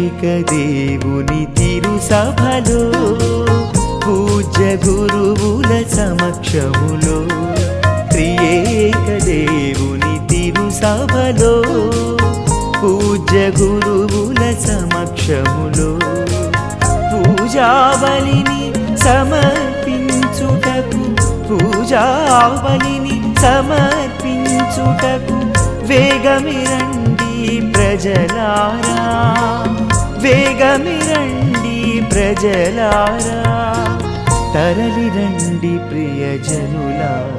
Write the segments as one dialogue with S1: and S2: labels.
S1: త్రియేక దేవుని తిరు సభలో పూజ్య గురువుల సమక్షములో త్రియేక దేవుని తిరు సభలో పూజ్య గురువుల సమక్షములో పూజాబలిని సమర్పించుటకు పూజాబలిని సమర్పించుటకు వేగమిరండి ప్రజలారా, వేగమిరండి ప్రజలారా, తరలిరండి ప్రియజనులారా.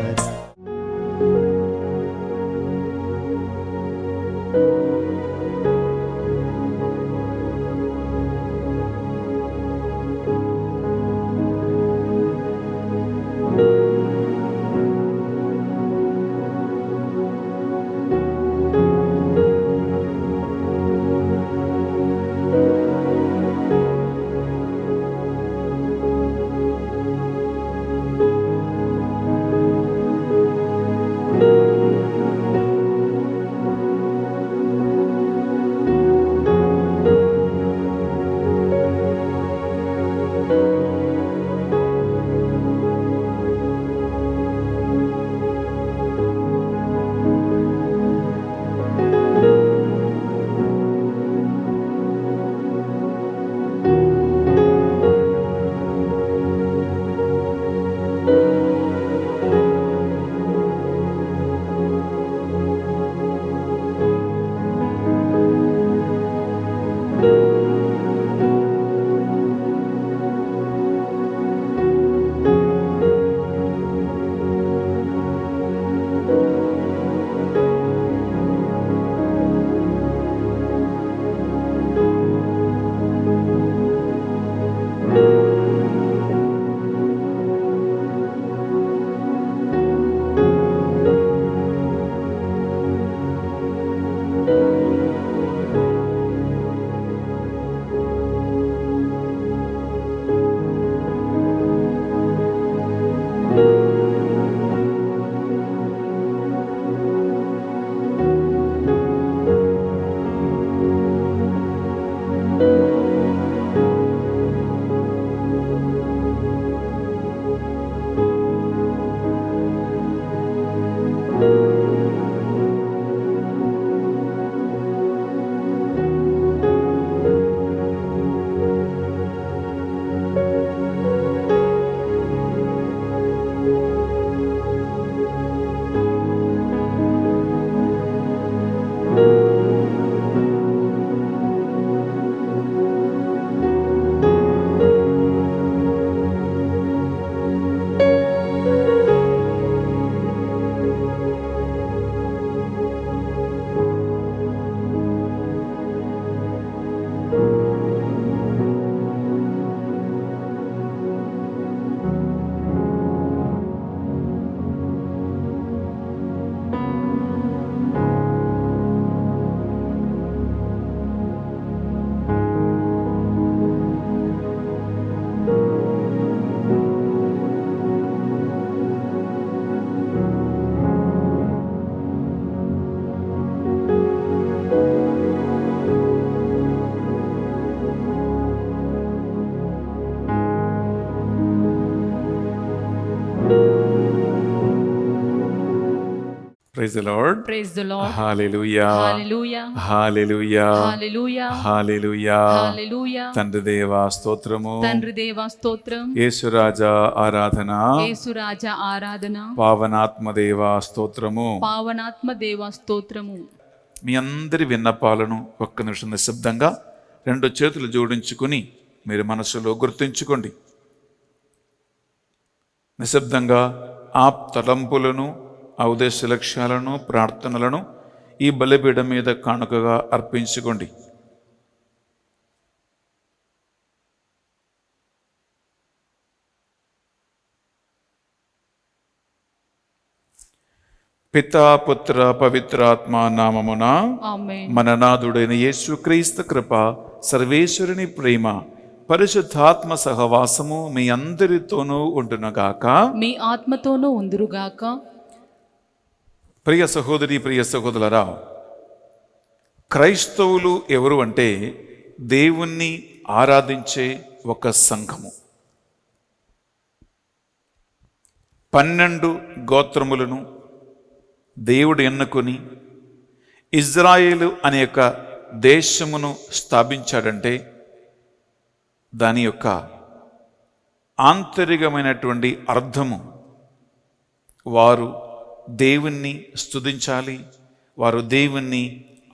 S2: Praise the Lord.
S3: Praise the Lord.
S2: Hallelujah.
S3: Hallelujah.
S2: Hallelujah.
S3: Hallelujah.
S2: Hallelujah.
S3: Hallelujah.
S2: తండ్రి దేవా స్తోత్రము.
S3: తండ్రి దేవా స్తోత్రం.
S2: యేసురాజా ఆరాధన.
S3: యేసురాజా ఆరాధన.
S2: పావనాత్మ దేవా స్తోత్రము.
S3: పావనాత్మ దేవా స్తోత్రము.
S2: మీ అందరి విన్నపాలను ఒక్క నిమిషం నిశ్శబ్దంగా రెండు చేతులు జోడించుకుని మీరు మనసులో గుర్తుంచుకోండి. నిశ్శబ్దంగా ఆ తలంపులను, ఆ ఉద్దేశ లక్ష్యాలను, ప్రార్థనలను ఈ బలిపీఠం మీద కానుకగా అర్పించుకోండి. పితా పుత్ర పవిత్రాత్మ నామమున
S3: ఆమేన్.
S2: మన నాథుడైన యేసుక్రీస్తు కృప, సర్వేశ్వరుని ప్రేమ, పరిశుద్ధాత్మ సహవాసము మీ అందరితోనూ ఉండునుగాక.
S3: మీ ఆత్మతోనూ ఉందురుగాక.
S2: ప్రియ సహోదరి, ప్రియ సహోదరులారా, క్రైస్తవులు ఎవరు అంటే దేవుణ్ణి ఆరాధించే ఒక సంఘము. 12 గోత్రములను దేవుడు ఎన్నుకొని ఇజ్రాయేలు అనే యొక్క దేశమును స్థాపించాడంటే దాని యొక్క ఆంతరికమైనటువంటి అర్థము వారు దేవుణ్ణి స్తుతించాలి, వారు దేవుణ్ణి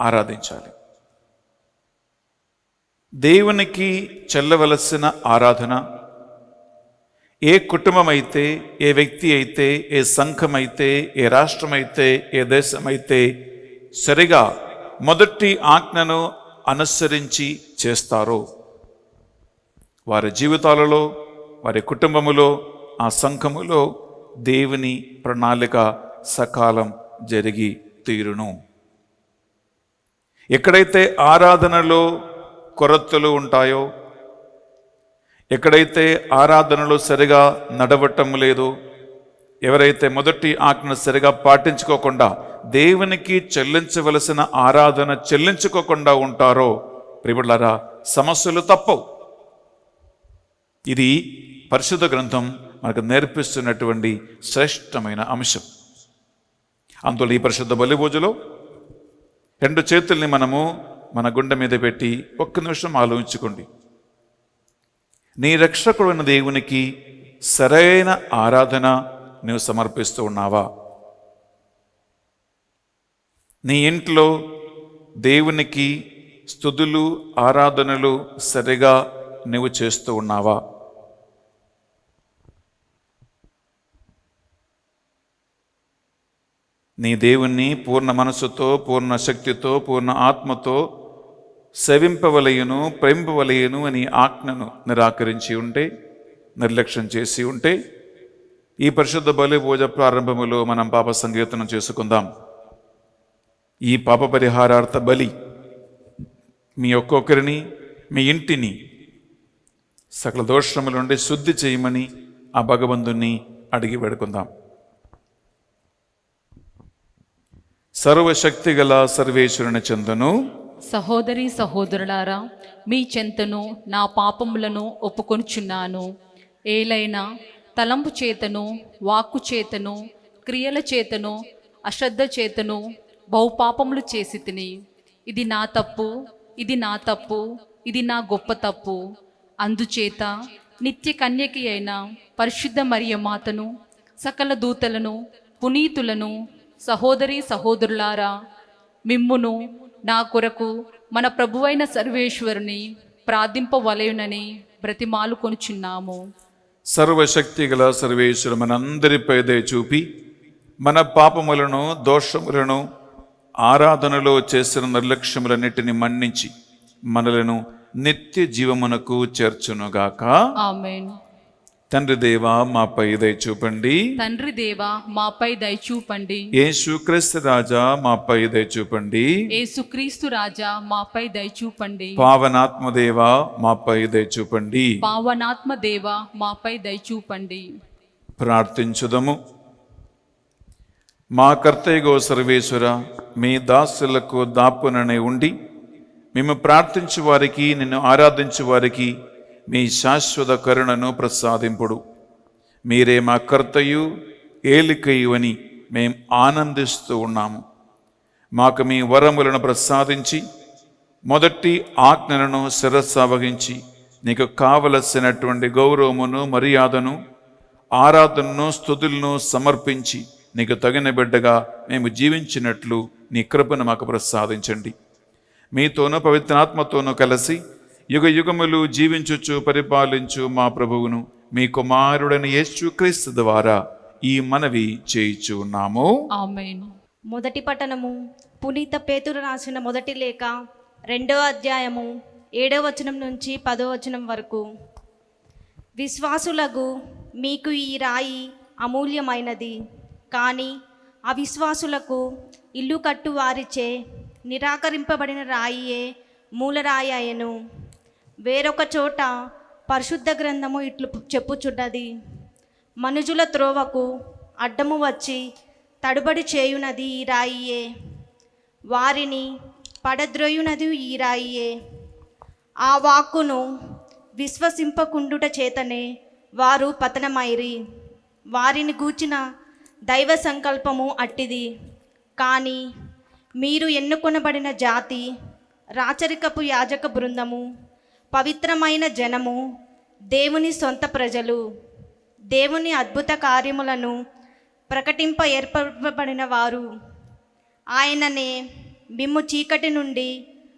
S2: ఆరాధించాలి. దేవునికి చెల్లవలసిన ఆరాధన ఏ కుటుంబమైతే, ఏ వ్యక్తి అయితే, ఏ సంఘమైతే, ఏ రాష్ట్రమైతే, ఏ దేశమైతే సరిగా మొదటి ఆజ్ఞను అనుసరించి చేస్తారో వారి జీవితాలలో, వారి కుటుంబములో, ఆ సంఘములో దేవుని ప్రణాళిక సకాలం జరిగి తీరును. ఎక్కడైతే ఆరాధనలో కొరతలు ఉంటాయో, ఎక్కడైతే ఆరాధనలో సరిగా నడవటం లేదు, ఎవరైతే మొదటి ఆజ్ఞను సరిగా పాటించుకోకుండా దేవునికి చెల్లించవలసిన ఆరాధన చెల్లించుకోకుండా ఉంటారో ప్రియులారా, సమస్యలు తప్పవు. ఇది పరిశుద్ధ గ్రంథం మనకు నేర్పిస్తున్నటువంటి శ్రేష్టమైన అంశం. అందులో ఈ పరిశుద్ధ బలి పూజలో 2 చేతుల్ని మనము మన గుండె మీద పెట్టి ఒక్క నిమిషం ఆలోచించుకోండి. నీ రక్షకుడైన దేవునికి సరైన ఆరాధన నువ్వు సమర్పిస్తూ ఉన్నావా? నీ ఇంట్లో దేవునికి స్తుతులు, ఆరాధనలు సరిగా నువ్వు చేస్తూ ఉన్నావా? నీ దేవుణ్ణి పూర్ణ మనస్సుతో, పూర్ణ శక్తితో, పూర్ణ ఆత్మతో సేవింపవలయును, ప్రేమింపవలయును అని ఆజ్ఞను నిరాకరించి ఉంటే, నిర్లక్ష్యం చేసి ఉంటే, ఈ పరిశుద్ధ బలి పూజ ప్రారంభములో మనం పాప సంకీర్తనం చేసుకుందాం. ఈ పాప పరిహారార్థ బలి మీ ఒక్కొక్కరిని, మీ ఇంటిని సకల దోషముల నుండి శుద్ధి చేయమని ఆ భగవంతుణ్ణి అడిగి వేడుకుందాం. సర్వశక్తి గల సర్వేశ్వరుని చెందును.
S3: సహోదరి సహోదరులారా, మీ చెంతను నా పాపములను ఒప్పుకొనుచున్నాను. ఏలైనా తలంపు చేతను, వాక్కు చేతను, క్రియల చేతను, అశ్రద్ధ చేతను బహుపాపములు చేసి తిని. ఇది నా తప్పు, ఇది నా తప్పు, ఇది నా గొప్ప తప్పు. అందుచేత నిత్య కన్యకి అయిన పరిశుద్ధ మరియ మాతను, సకల దూతలను, పునీతులను, సహోదరి సహోదరులారా, మిమ్మును నా కొరకు మన ప్రభువైన సర్వేశ్వరుని ప్రార్థింపవలయునని బ్రతిమాలు కొనుచున్నాము.
S2: సర్వశక్తి గల సర్వేశ్వరు మనందరిపై దయ చూపి మన పాపములను, దోషములను, ఆరాధనలో చేసిన నిర్లక్ష్యములన్నిటిని మన్నించి మనలను నిత్య జీవమునకు చేర్చునుగాక.
S3: ఆమేన్.
S2: తండ్రి దేవా మాపై దయ చూపండి.
S3: తండ్రి దేవా మాపై దయ చూపండి.
S2: యేసుక్రీస్తు రాజా మాపై దయ చూపండి.
S3: యేసుక్రీస్తు రాజా మాపై దయ చూపండి.
S2: పావనాత్మ దేవా మాపై దయ చూపండి.
S3: పావనాత్మ దేవా మాపై దయ చూపండి.
S2: ప్రార్థించుదము. మా కర్తయ్యగో సర్వేశ్వర, మీ దాసులకు దాపుననే ఉండి మేము ప్రార్థించు వారికి, నిన్ను ఆరాధించు వారికి మీ శాశ్వత కరుణను ప్రసాదింపుడు. మీరే మా కర్తయు, ఏలికయు అని మేము ఆనందిస్తూ ఉన్నాము. మాకు మీ వరములను ప్రసాదించి మొదటి ఆజ్ఞలను శిరస్సావహించి నీకు కావలసినటువంటి గౌరవమును, మర్యాదను, ఆరాధనను, స్తుతులను సమర్పించి నీకు తగిన బిడ్డగా మేము జీవించినట్లు నీ కృపను మాకు ప్రసాదించండి. మీతోనూ పవిత్రాత్మతోనూ కలిసి యుగ యుగములు జీవించుచు పరిపాలించు మా ప్రభువును, మీ కుమారుడైన యేసుక్రీస్తు ద్వారా ఈ మనవి చేయిచు ఉన్నాము.
S3: ఆమేన్.
S4: మొదటి పట్టణము పునీత పేతురు రాసిన మొదటి లేఖ 2వ అధ్యాయము 7వ వచనం నుంచి 10వ వచనం వరకు. విశ్వాసులకు మీకు ఈ రాయి అమూల్యమైనది, కానీ అవిశ్వాసులకు ఇల్లు కట్టు వారిచే నిరాకరింపబడిన రాయియే మూలరాయి అయ్యెను. వేరొక చోట పరిశుద్ధ గ్రంథము ఇట్లు చెప్పుచున్నది, మనుజుల త్రోవకు అడ్డము వచ్చి తడుబడి చేయునది ఈ రాయియే, వారిని పడద్రోయునది ఈ రాయియే. ఆ వాక్కును విశ్వసింపకుండుట చేతనే వారు పతనమైరి. వారిని గూర్చిన దైవ సంకల్పము అట్టిది. కానీ మీరు ఎన్నుకొనబడిన జాతి, రాచరికపు యాజక బృందము, పవిత్రమైన జనము, దేవుని సొంత ప్రజలు, దేవుని అద్భుత కార్యములను ప్రకటింప ఏర్పరచబడిన వారు. ఆయననే మిమ్ము చీకటి నుండి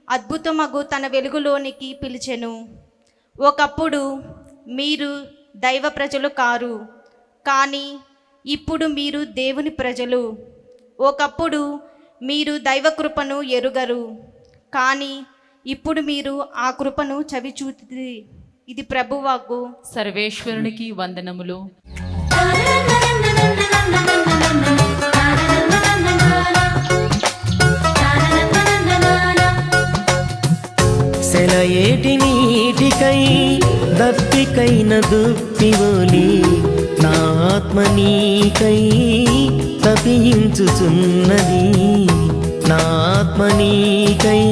S4: అద్భుతమగు తన వెలుగులోనికి పిలిచెను. ఒకప్పుడు మీరు దైవ ప్రజలు కారు, కానీ ఇప్పుడు మీరు దేవుని ప్రజలు. ఒకప్పుడు మీరు దైవ కృపను ఎరుగరు, కానీ ఇప్పుడు మీరు ఆ కృపను చవిచూతిరి. ఇది ప్రభువాకు.
S3: సర్వేశ్వరునికి వందనములు.
S1: సెలయేటి నీటికై దప్పికైన దుప్పివోలి నా ఆత్మ నీకై తపించుచున్నది. నా ఆత్మ నీకై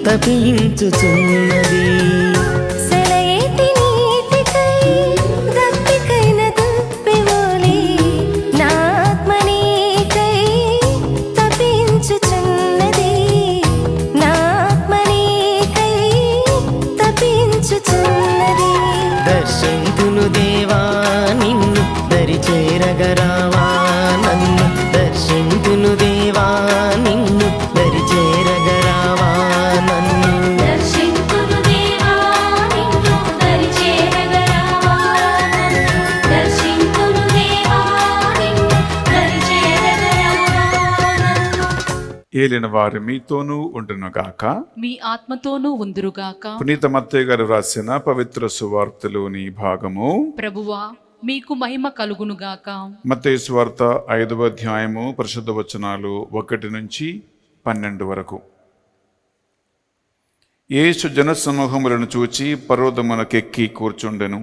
S1: తపించుచున్నది.
S5: సెలయేటి నీటికై దప్పికైన దుప్పివోలి నా ఆత్మ నీకై తపించుచున్నది. నా ఆత్మ నీకై తపించుచున్నది.
S1: దర్శింతును దేవా నిన్ను దరిచేరగరావా, నన్ను దర్శింతును దేవా నిన్ను దరిచేరగరావా, నన్ను
S5: దర్శింతును దేవా నిన్ను దరిచేరగరావా, దర్శింతును దేవా నిన్ను దరిచేరగరావా.
S2: ఏలిన వారు మీతోనూ ఉండునుగాక.
S3: మీ ఆత్మతోనూ ఉందురుగాక.
S2: పునీత మత్తయి గారు రాసిన పవిత్ర సువార్తలోని భాగము.
S3: ప్రభువా మీకు మహిమ కలుగునుగాక.
S2: మత్తయి సువార్త 5వ అధ్యాయము పరిశుద్ధ వచనాలు 1 నుంచి 12 వరకు. యేసు జనసమూహములను చూచి పర్వతమునకెక్కి కూర్చుండెను.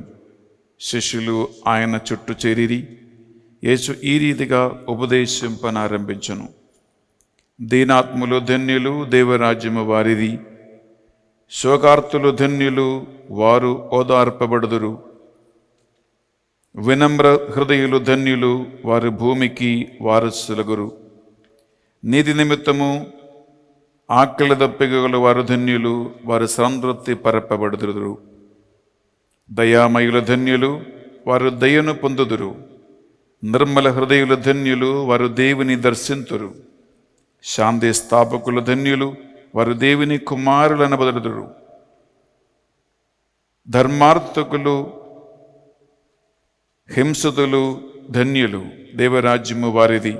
S2: శిష్యులు ఆయన చుట్టూ చేరిరి. యేసు ఈ రీతిగా ఉపదేశింపనారంభించెను. దీనాత్ములు ధన్యులు, దేవరాజ్యము వారిది. శోకార్తులు ధన్యులు, వారు ఓదార్పబడుదురు. వినమ్ర హృదయులు ధన్యులు, వారు భూమికి వారసులగురు. నీతి నిమిత్తము ఆకలి దప్పికగల వారు ధన్యులు, వారు సంతృప్తి పరపబడుదురు. దయామయుల ధన్యులు, వారు దయను పొందుదురు. నిర్మల హృదయుల ధన్యులు, వారు దేవుని దర్శింతురు. శాంతి స్థాపకుల ధన్యులు, వారు దేవుని కుమారులనబడుదురు. ధర్మార్థకులు హింసతులు ధన్యులు, దేవరాజ్యము వారిది.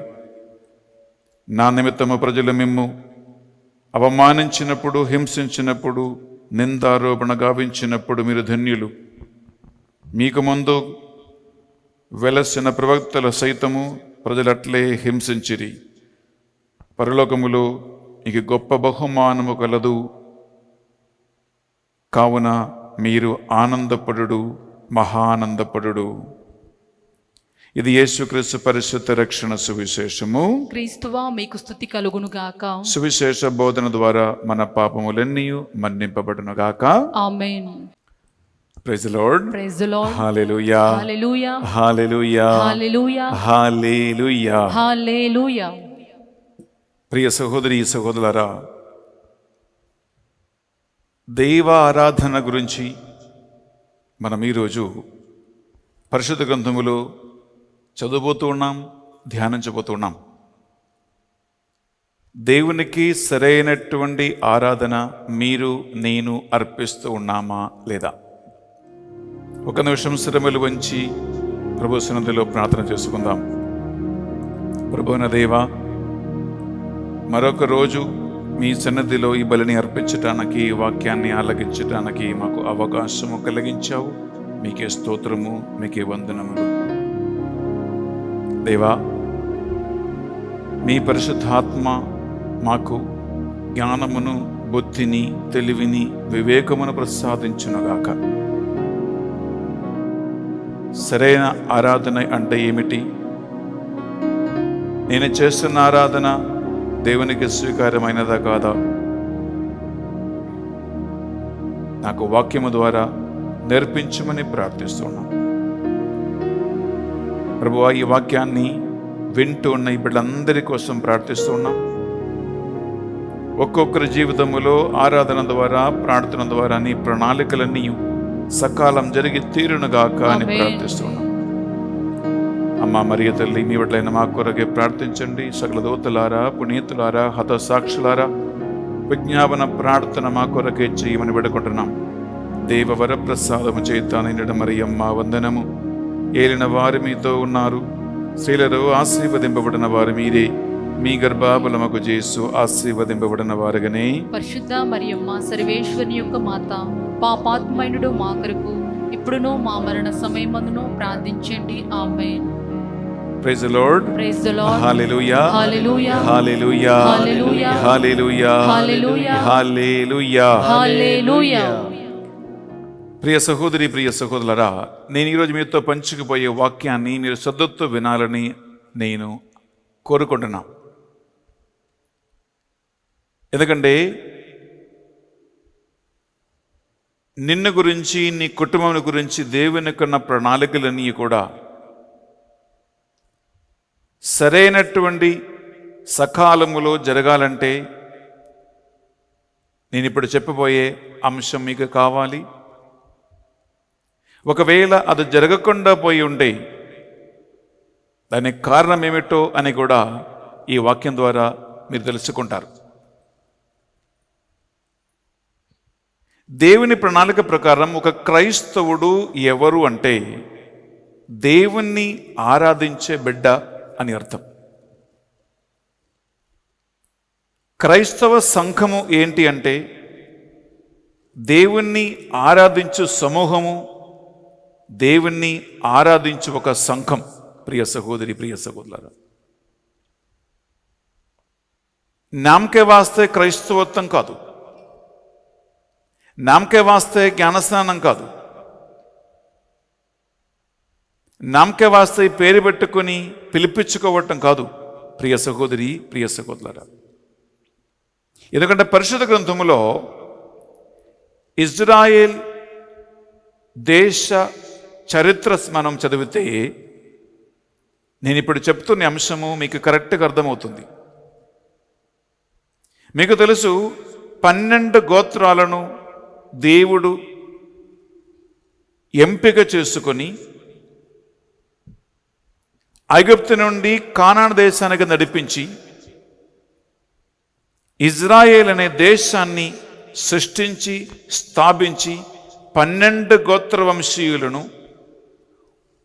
S2: నా నిమిత్తము ప్రజలు మిమ్ము అవమానించినప్పుడు, హింసించినప్పుడు, నిందారోపణ గావించినప్పుడు మీరు ధన్యులు. మీకు ముందు వెలసిన ప్రవక్తల సైతము ప్రజలట్లే హింసించిరి. పరలోకములో మీకు గొప్ప బహుమానము కలదు. కావున మీరు ఆనందపడుడు, మహానందపడుడు. ఇది యేసుక్రీస్తు పరిశుద్ధ రక్షణ సువిశేషము.
S3: క్రీస్తువా మీకు స్తుతి కలుగునుగాక.
S2: సువిశేష బోధన ద్వారా మన పాపములన్నీ మన్నింపబడునుగాక.
S3: ఆమేన్.
S2: Praise the lord.
S3: Praise the lord.
S2: హల్లెలూయా.
S3: హల్లెలూయా.
S2: హల్లెలూయా.
S3: హల్లెలూయా.
S2: హల్లెలూయా.
S3: హల్లెలూయా.
S2: ప్రియ సహోదరి సహోదరులారా, దైవ ఆరాధన గురించి మనం ఈరోజు పరిశుద్ధ గ్రంథములో చదువుతూ ఉన్నాం, ధ్యానించబోతూ ఉన్నాం. దేవునికి సరైనటువంటి ఆరాధన మీరు నేను అర్పిస్తూ ఉన్నామా లేదా? ఒక నిమిషం శిరములు వంచి ప్రభు సన్నిధిలో ప్రార్థన చేసుకుందాం. ప్రభువైన దేవా, మరొక రోజు మీ సన్నిధిలో ఈ బలిని అర్పించటానికి, ఈ వాక్యాన్ని ఆలగించటానికి మాకు అవకాశము కలిగించావు. మీకే స్తోత్రము, మీకే వందనములు. దేవా, మీ పరిశుద్ధాత్మ మాకు జ్ఞానమును, బుద్ధిని, తెలివిని, వివేకమును ప్రసాదించునుగాక. సరైన ఆరాధన అంటే ఏమిటి? నేను చేస్తున్న ఆరాధన దేవునికి స్వీకారమైనదా కాదా? నాకు వాక్యము ద్వారా నేర్పించమని ప్రార్థిస్తున్నాం. ప్రభువా, ఈ వాక్యాన్ని వింటూ ఉన్న ఈ బిడ్డలందరి కోసం ప్రార్థిస్తున్నాం. ఒక్కొక్కరి జీవితంలో ఆరాధన ద్వారా, ప్రార్థన ద్వారా నీ ప్రణాళికలన్నీ సకాలం జరిగి తీరునుగాక అని
S3: ఆమేన్.
S2: ప్రార్థిస్తున్నాం. అమ్మా మరియ తల్లి, మీ బిడ్డలైన మా కొరకే ప్రార్థించండి. సకల దూతలారా, పునీతులారా, హతసాక్షులారా, విజ్ఞాపన ప్రార్థన మా కొరకే చేయమని వేడుకుంటున్నాం. దేవవర ప్రసాదము చేత నిండిన మరియమ్మ వందనము. ఏలిన వారు మీతో ఉన్నారు, స్త్రీలలో ఆశీర్వదింపబడిన వారు మీరే. మీ గర్భఫలముకు యేసు ఆశీర్వదింపబడిన వారుగానే.
S3: పరిశుద్ధ మరియమ్మ సర్వేశ్వరుని యొక్క మాత, పాపాత్మైనుడు మా కొరకు ఇప్పుడును మా మరణ సమయమందును ప్రార్థించండి. ఆమేన్.
S2: Praise the lord.
S3: Praise the lord.
S2: హల్లెలూయా.
S3: హల్లెలూయా.
S2: హల్లెలూయా.
S3: హల్లెలూయా.
S2: హల్లెలూయా.
S3: హల్లెలూయా.
S2: హల్లెలూయా.
S3: హల్లెలూయా.
S2: ప్రియ సహోదరి, ప్రియ సహోదరులారా, నేను ఈరోజు మీతో పంచుకుపోయే వాక్యాన్ని మీరు శ్రద్ధతో వినాలని నేను కోరుకుంటున్నాను. ఎందుకంటే నిన్ను గురించి, నీ కుటుంబం గురించి దేవునికున్న ప్రణాళికలన్నీ కూడా సరైనటువంటి సకాలములో జరగాలంటే నేను ఇప్పుడు చెప్పబోయే అంశం మీకు కావాలి. ఒకవేళ అది జరగకుండా పోయి ఉంటే దానికి కారణం ఏమిటో అని కూడా ఈ వాక్యం ద్వారా మీరు తెలుసుకుంటారు. దేవుని ప్రణాళిక ప్రకారం ఒక క్రైస్తవుడు ఎవరు అంటే దేవుణ్ణి ఆరాధించే బిడ్డ అని అర్థం. క్రైస్తవ సంఘము ఏంటి అంటే దేవుణ్ణి ఆరాధించు సమూహము, దేవుణ్ణి ఆరాధించు ఒక సంఘం. ప్రియ సహోదరి, ప్రియ సహోదరులారా, నామకే వాస్తే క్రైస్తవత్వం కాదు, నామకే వాస్తే జ్ఞానస్నానం కాదు, నామకే వాస్తే పేరు పెట్టుకొని పిలిపించుకోవటం కాదు. ప్రియ సహోదరి, ప్రియ సహోదరులారా, ఎందుకంటే పరిశుద్ధ గ్రంథములో ఇజ్రాయేల్ దేశ చరిత్ర మనం చదివితే నేను ఇప్పుడు చెప్తున్న అంశము మీకు కరెక్ట్గా అర్థమవుతుంది. మీకు తెలుసు, 12 గోత్రాలను దేవుడు ఎంపిక చేసుకొని ఐగుప్తు నుండి కానాను దేశానికి నడిపించి ఇజ్రాయేల్ అనే దేశాన్ని సృష్టించి స్థాపించి 12 గోత్ర వంశీయులను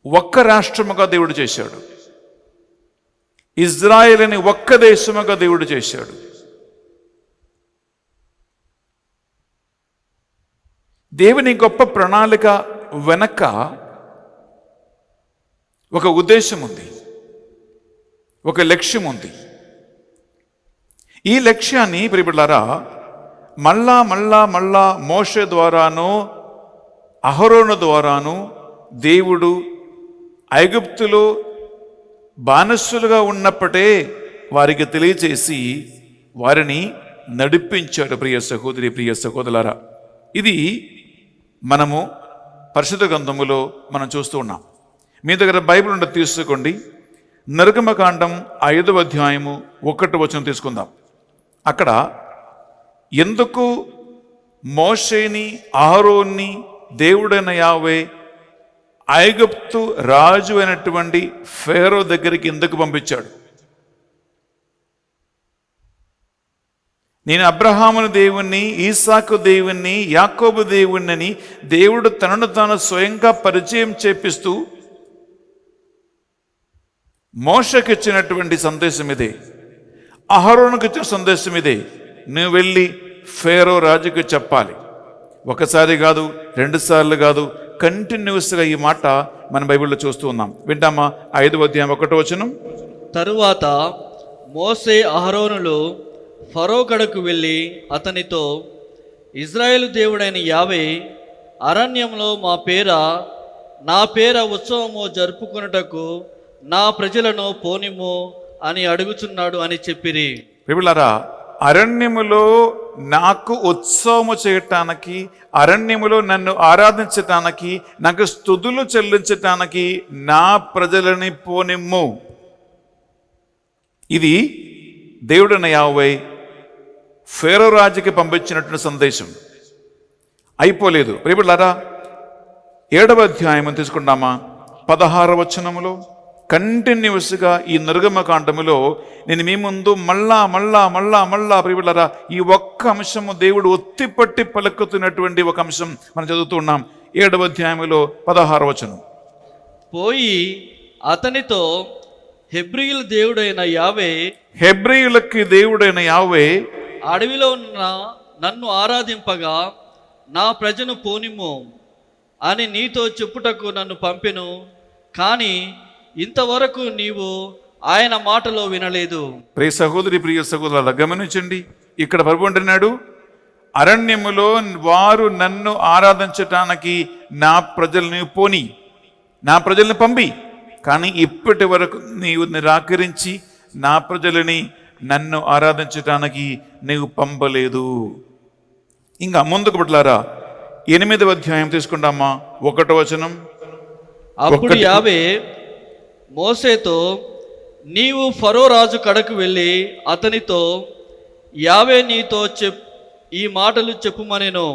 S2: ఒక్క రాష్ట్రముగా దేవుడు చేశాడు. ఇజ్రాయేల్ అని ఒక్క దేశముగా దేవుడు చేశాడు. దేవుని గొప్ప ప్రణాళిక వెనక ఒక ఉద్దేశం ఉంది, ఒక లక్ష్యం ఉంది. ఈ లక్ష్యాన్ని ప్రియబిడ్డలారా మళ్ళా మోషే ద్వారానో అహరోను ద్వారాను దేవుడు ఐగుప్తులో బానిసలుగా ఉన్నప్పుడే వారికి తెలియచేసి వారిని నడిపించాడు. ప్రియ సహోదరి, ప్రియ సహోదరులారా, ఇది మనము పరిశుద్ధ గ్రంథములో మనం చూస్తూ ఉన్నాం. మీ దగ్గర బైబిల్ ఉంటే తీసుకోండి. నిర్గమకాండం 5వ అధ్యాయము 1వ వచనం తీసుకుందాం. అక్కడ ఎందుకు మోషేని, అహరోన్ని దేవుడైన యావే ఐగుప్తు రాజు అయినటువంటి ఫేరో దగ్గరికి ఎందుకు పంపించాడు? నేను అబ్రహామును దేవుణ్ణి, ఈసాకు దేవుణ్ణి, యాకోబు దేవుణ్ణి దేవుడు తనను తాను స్వయంగా పరిచయం చేపిస్తూ మోషకి ఇచ్చినటువంటి సందేశం ఇదే, అహరోనుకు ఇచ్చిన సందేశం ఇదే. నువ్వు వెళ్ళి ఫేరో రాజుకు చెప్పాలి. ఒకసారి కాదు, 2 సార్లు కాదు, కంటిన్యూస్గా ఈ మాట మన బైబిల్లో చూస్తూ ఉన్నాం. వింటామా? 5వ అధ్యాయం 1వ వచనం.
S6: తరువాత మోసే అహరోనులు ఫరో కడకు వెళ్ళి అతనితో, ఇజ్రాయేలు దేవుడైన యావే అరణ్యంలో నా పేర ఉత్సవము జరుపుకొనుటకు నా ప్రజలను పోనిము అని అడుగుచున్నాడు అని చెప్పిరి.
S2: ప్రియులారా, అరణ్యములో నాకు ఉత్సవము చేయటానికి, అరణ్యములో నన్ను ఆరాధించటానికి, నాకు స్తుతులు చెల్లించటానికి నా ప్రజలని పోనిమ్ము. ఇది దేవుడైన యెహోవా ఫేరో రాజుకి పంపించినటువంటి సందేశం. అయిపోలేదు ప్రియబిడ్డలారా, 7వ అధ్యాయం తీసుకుంటామా, 16వ వచనములో కంటిన్యూస్గా ఈ నిర్గమకాండములో నేను మీ ముందు మళ్ళా ప్రియబిడ్డలారా ఈ ఒక్క అంశము దేవుడు ఒత్తిపట్టి పలుకుతున్నటువంటి ఒక అంశం మనం చదువుతూ ఉన్నాం. 7వ అధ్యాయములో 16వ వచనం.
S6: పోయి అతనితో హెబ్రీయుల దేవుడైన యావే,
S2: హెబ్రీయులకి దేవుడైన యావే
S6: అడవిలో ఉన్న నన్ను ఆరాధింపగా నా ప్రజను పోనిమ్ము అని నీతో చెప్పుటకు నన్ను పంపెను. కానీ ఇంతవరకు నీవు ఆయన మాటలో వినలేదు.
S2: ప్రియ సహోదరి, ప్రియ సహోదరుల, గమనించండి, ఇక్కడ ప్రభు అంటున్నాడు, అరణ్యములో వారు నన్ను ఆరాధించటానికి నా ప్రజల్ని పోని, నా ప్రజల్ని పంపి, కానీ ఇప్పటి వరకు నీవు నిరాకరించి నా ప్రజలని నన్ను ఆరాధించటానికి నీవు పంపలేదు. ఇంకా ముందుకు బిడ్డలారా 8వ అధ్యాయం తీసుకుంటామా, 1వ వచనం.
S6: అప్పుడు యావే మోసేతో, నీవు ఫరో రాజు కడకు వెళ్ళి అతనితో, యావే నీతో ఈ మాటలు చెప్పుమనెను,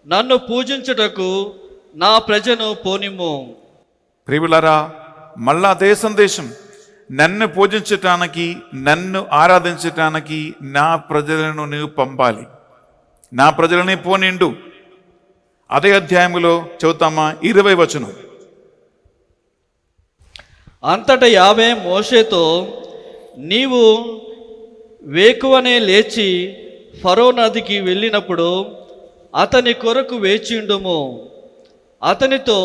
S6: నన్ను పూజించుటకు నా ప్రజను పోనిమ్ము.
S2: ప్రియులారా, మళ్ళా అదే సందేశం, నన్ను పూజించటానికి, నన్ను ఆరాధించటానికి నా ప్రజలను నీవు పంపాలి, నా ప్రజలని పోనిండు. అదే అధ్యాయములో చదువుతామా, 20వ వచనం.
S6: అంతటా యావే మోషేతో, నీవు వేకువనే లేచి ఫరో నదికి వెళ్ళినప్పుడు అతని కొరకు వేచిండుము. అతనితో,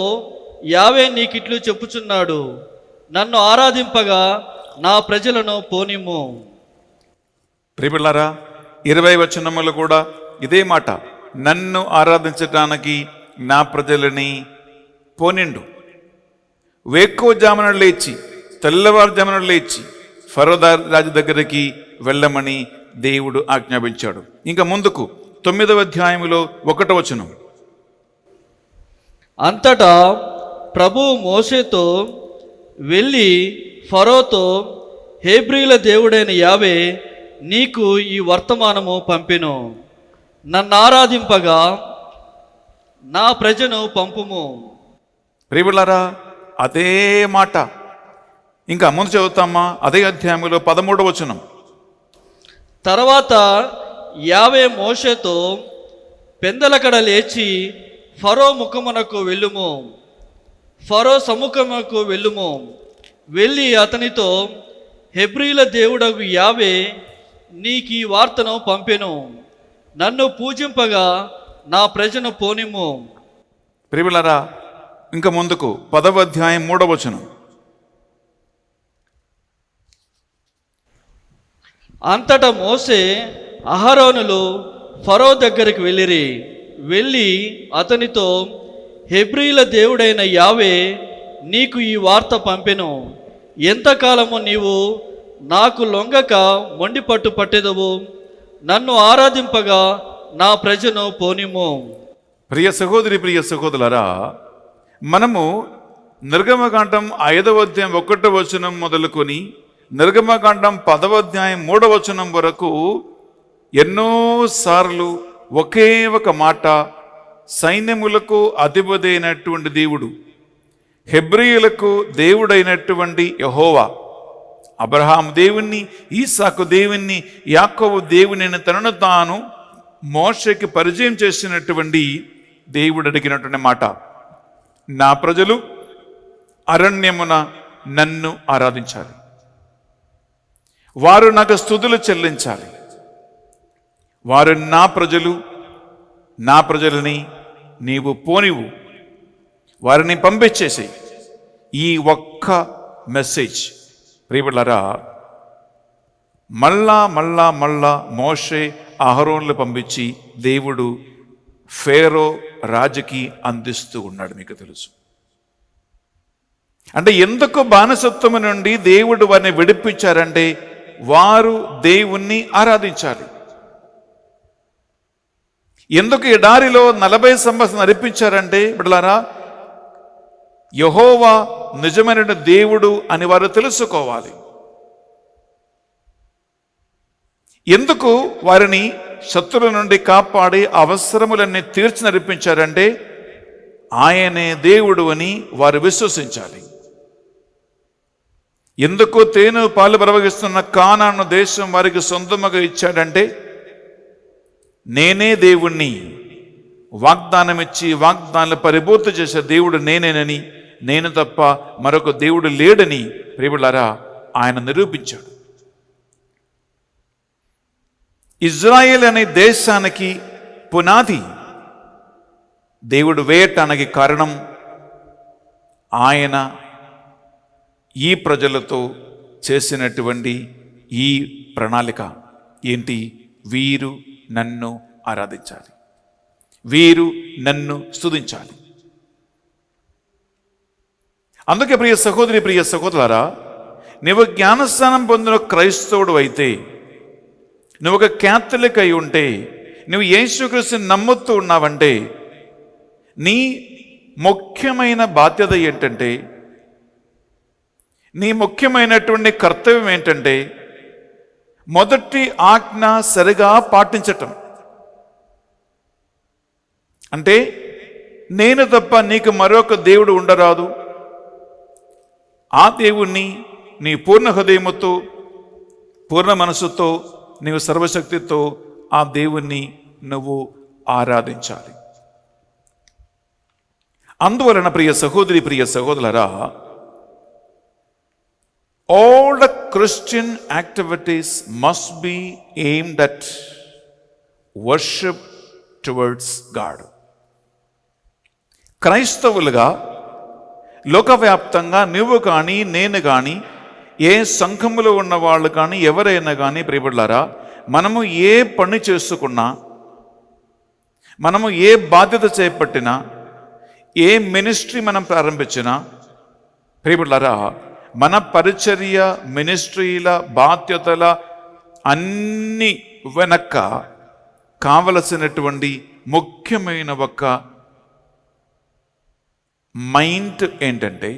S6: యావే నీకిట్లు చెప్పుచున్నాడు, నన్ను ఆరాధింపగా నా ప్రజలను పోనిమ్ము.
S2: ప్రియబిడ్డలారా 20వ వచనములు కూడా ఇదే మాట, నన్ను ఆరాధించటానికి నా ప్రజలని పోనిండు. వేకువజామున లేచి, తెల్లవారుజామున లేచి ఫరో రాజు దగ్గరికి వెళ్ళమని దేవుడు ఆజ్ఞాపించాడు. ఇంకా ముందుకు 9వ అధ్యాయములో 1వ వచనం.
S6: అంతటా ప్రభువు మోషేతో వెళ్ళి ఫరోతో, హెబ్రీయుల దేవుడైన యావే నీకు ఈ వర్తమానము పంపెను, నన్ను ఆరాధింపగా నా ప్రజను పంపుము.
S2: ప్రియబిడ్డలారా అదే మాట ఇంకా ముందు చదువుతామా, అదే అధ్యాయంలో 13వ వచనం.
S6: తర్వాత యావే మోషేతో, పెందలకడ లేచి ఫరో ముఖమునకు వెళ్ళుము, ఫరో సముఖమునకు వెళ్ళుము. వెళ్ళి అతనితో, హెబ్రీయుల దేవుడగు యావే నీకు ఈ వార్తను పంపెను, నన్ను పూజింపగా నా ప్రజను పోనిమ్ము.
S2: ప్రియబిడ్డలారా ఇంకా ముందుకు 10వ అధ్యాయం 3వ వచనం.
S6: అంతటా మోసే అహరోనులు ఫరో దగ్గరికి వెళ్ళిరి. వెళ్ళి అతనితో, హెబ్రీయుల దేవుడైన యావే నీకు ఈ వార్త పంపెను, ఎంతకాలము నీవు నాకు లొంగక మొండి పట్టు పట్టెదవు, నన్ను ఆరాధింపగా నా ప్రజను పోనిమ్ము.
S2: ప్రియ సహోదరి, ప్రియ సహోదరులారా, మనము నిర్గమకాండం 5వ అధ్యాయం 1వ వచనం మొదలుకొని నిర్గమకాండం 10వ అధ్యాయం 3వ వచనం వరకు ఎన్నోసార్లు ఒకే ఒక మాట, సైన్యములకు అధిపతి అయినటువంటి దేవుడు, హెబ్రీయులకు దేవుడైనటువంటి యెహోవా, అబ్రహాం దేవుణ్ణి, ఈసాకు దేవుణ్ణి, యాకోబు దేవుని తనను తాను మోషేకి పరిచయం చేసినటువంటి దేవుడు అడిగినటువంటి మాట, నా ప్రజలు అరణ్యమున నన్ను ఆరాధించాలి, వారు నాకు స్తుతులు చెల్లించాలి, వారు నా ప్రజలు, నా ప్రజలని నీవు పోనివు, వారిని పంపించేసేయి. ఈ ఒక్క మెసేజ్ ప్రియబిడ్డలారా మళ్ళా మోషే అహరోన్లు పంపించి దేవుడు ఫేరో రాజుకి అందిస్తూ ఉన్నాడు. మీకు తెలుసు అంటే ఎందుకు బానిసత్వము నుండి దేవుడు వారిని విడిపించారంటే వారు దేవుణ్ణి ఆరాధించాలి. ఎందుకు ఎడారిలో 40 సంవత్సరాలు నడిపించారంటే బిడ్డలారా, యెహోవా నిజమైన దేవుడు అని వారు తెలుసుకోవాలి. ఎందుకు వారిని శత్రువుల నుండి కాపాడి అవసరములన్నీ తీర్చి నడిపించారంటే ఆయనే దేవుడు అని వారు విశ్వసించాలి. ఎందుకు తేనె పాలు ప్రవహిస్తున్న కానాను దేశం వారికి సొంతముగా ఇచ్చాడంటే నేనే దేవుణ్ణి వాగ్దానం ఇచ్చి వాగ్దానాలు పరిపూర్తి చేసే దేవుడు నేనేనని, నేను తప్ప మరొక దేవుడు లేడని ప్రియములారా ఆయన నిరూపించాడు. ఇజ్రాయేల్ అనే దేశానికి పునాది దేవుడు వేయటానికి కారణం ఆయన ఈ ప్రజలతో చేసినటువంటి ఈ ప్రణాళిక ఏంటి? వీరు నన్ను ఆరాధించాలి, వీరు నన్ను స్తుతించాలి. అందుకే ప్రియ సహోదరి, ప్రియ సహోదరులారా, నువ్వు జ్ఞానస్నానం పొందిన క్రైస్తవుడు అయితే, నువ్వు ఒక క్యాథలిక్ అయి ఉంటే, నువ్వు యేసుక్రీస్తుని నమ్ముతూ ఉన్నావంటే నీ ముఖ్యమైన బాధ్యత ఏంటంటే, నీ ముఖ్యమైనటువంటి కర్తవ్యం ఏంటంటే మొదటి ఆజ్ఞ సరిగా పాటించటం. అంటే నేను తప్ప నీకు మరొక దేవుడు ఉండరాదు, ఆ దేవుణ్ణి నీ పూర్ణ హృదయముతో పూర్ణ మనసుతో నీవు సర్వశక్తితో ఆ దేవుణ్ణి నువ్వు ఆరాధించాలి. అందువలన ప్రియ సహోదరి, ప్రియ సహోదరులారా, all the Christian activities must be aimed at worship towards God. క్రైస్తవులుగా లోకవ్యాప్తంగా నువ్వు కానీ నేను కానీ ఏ సంఘములో ఉన్న వాళ్ళు కానీ ఎవరైనా కానీ ప్రియబిడ్డలారా, మనము ఏ పని చేసుకున్నా, మనము ఏ బాధ్యత చేపట్టినా, ఏ మినిస్ట్రీ మనం ప్రారంభించినా ప్రియబిడ్డలారా, మన పరిచర్య మినిస్ట్రీల బాధ్యతల అన్ని వెనక కావలసినటువంటి ముఖ్యమైన ఒక మైండ్ ఏంటంటే,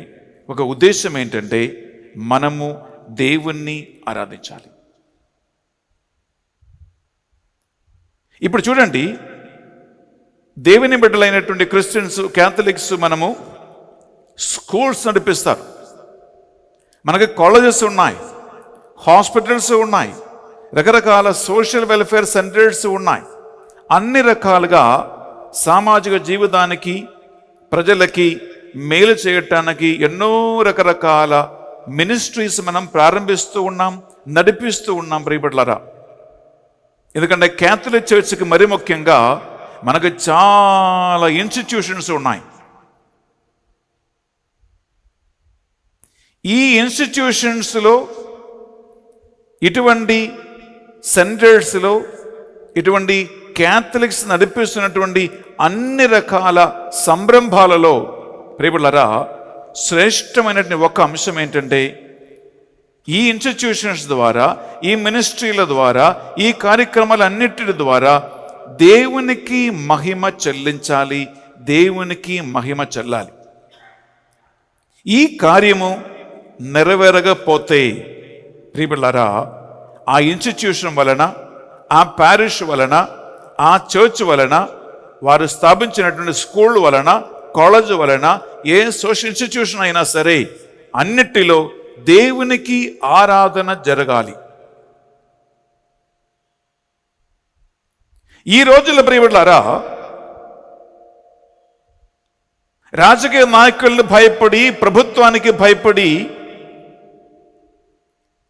S2: ఒక ఉద్దేశం ఏంటంటే మనము దేవుణ్ణి ఆరాధించాలి. ఇప్పుడు చూడండి, దేవుని బిడ్డలైనటువంటి క్రిస్టియన్స్, క్యాథలిక్స్ మనము స్కూల్స్ నడిపిస్తారు, మనకి కాలేజెస్ ఉన్నాయి, హాస్పిటల్స్ ఉన్నాయి, రకరకాల సోషల్ వెల్ఫేర్ సెంటర్స్ ఉన్నాయి. అన్ని రకాలుగా సామాజిక జీవితానికి ప్రజలకి మేలు చేయటానికి ఎన్నో రకరకాల మినిస్ట్రీస్ మనం ప్రారంభిస్తూ ఉన్నాం, నడిపిస్తూ ఉన్నాం ప్రియబిడ్డలారా. ఎందుకంటే క్యాథలిక్ చర్చ్కి మరి ముఖ్యంగా మనకు చాలా ఇన్స్టిట్యూషన్స్ ఉన్నాయి. ఈ ఇన్స్టిట్యూషన్స్లో, ఇటువంటి సెంటర్స్లో, ఇటువంటి క్యాథలిక్స్ నడిపిస్తున్నటువంటి అన్ని రకాల సంరంభాలలో ప్రియబిడ్డలారా, శ్రేష్టమైనటువంటి ఒక అంశం ఏంటంటే, ఈ ఇన్స్టిట్యూషన్స్ ద్వారా, ఈ మినిస్ట్రీల ద్వారా, ఈ కార్యక్రమాలన్నిటి ద్వారా దేవునికి మహిమ చెల్లించాలి, దేవునికి మహిమ చెల్లాలి. ఈ కార్యము నెరవేరకపోతే ప్రియబిడ్డలారా, ఆ ఇన్స్టిట్యూషన్ వలన, ఆ ప్యారిష్ వలన, ఆ చర్చ్ వలన, వారు స్థాపించినటువంటి స్కూల్ వలన, కాలేజ్ వలన, ఏ సోషల్ ఇన్స్టిట్యూషన్ అయినా సరే అన్నిటిలో దేవునికి ఆరాధన జరగాలి. ఈ రోజుల ప్రియబిడ్డలారా, రాజకీయ నాయకులను భయపడి, ప్రభుత్వానికి భయపడి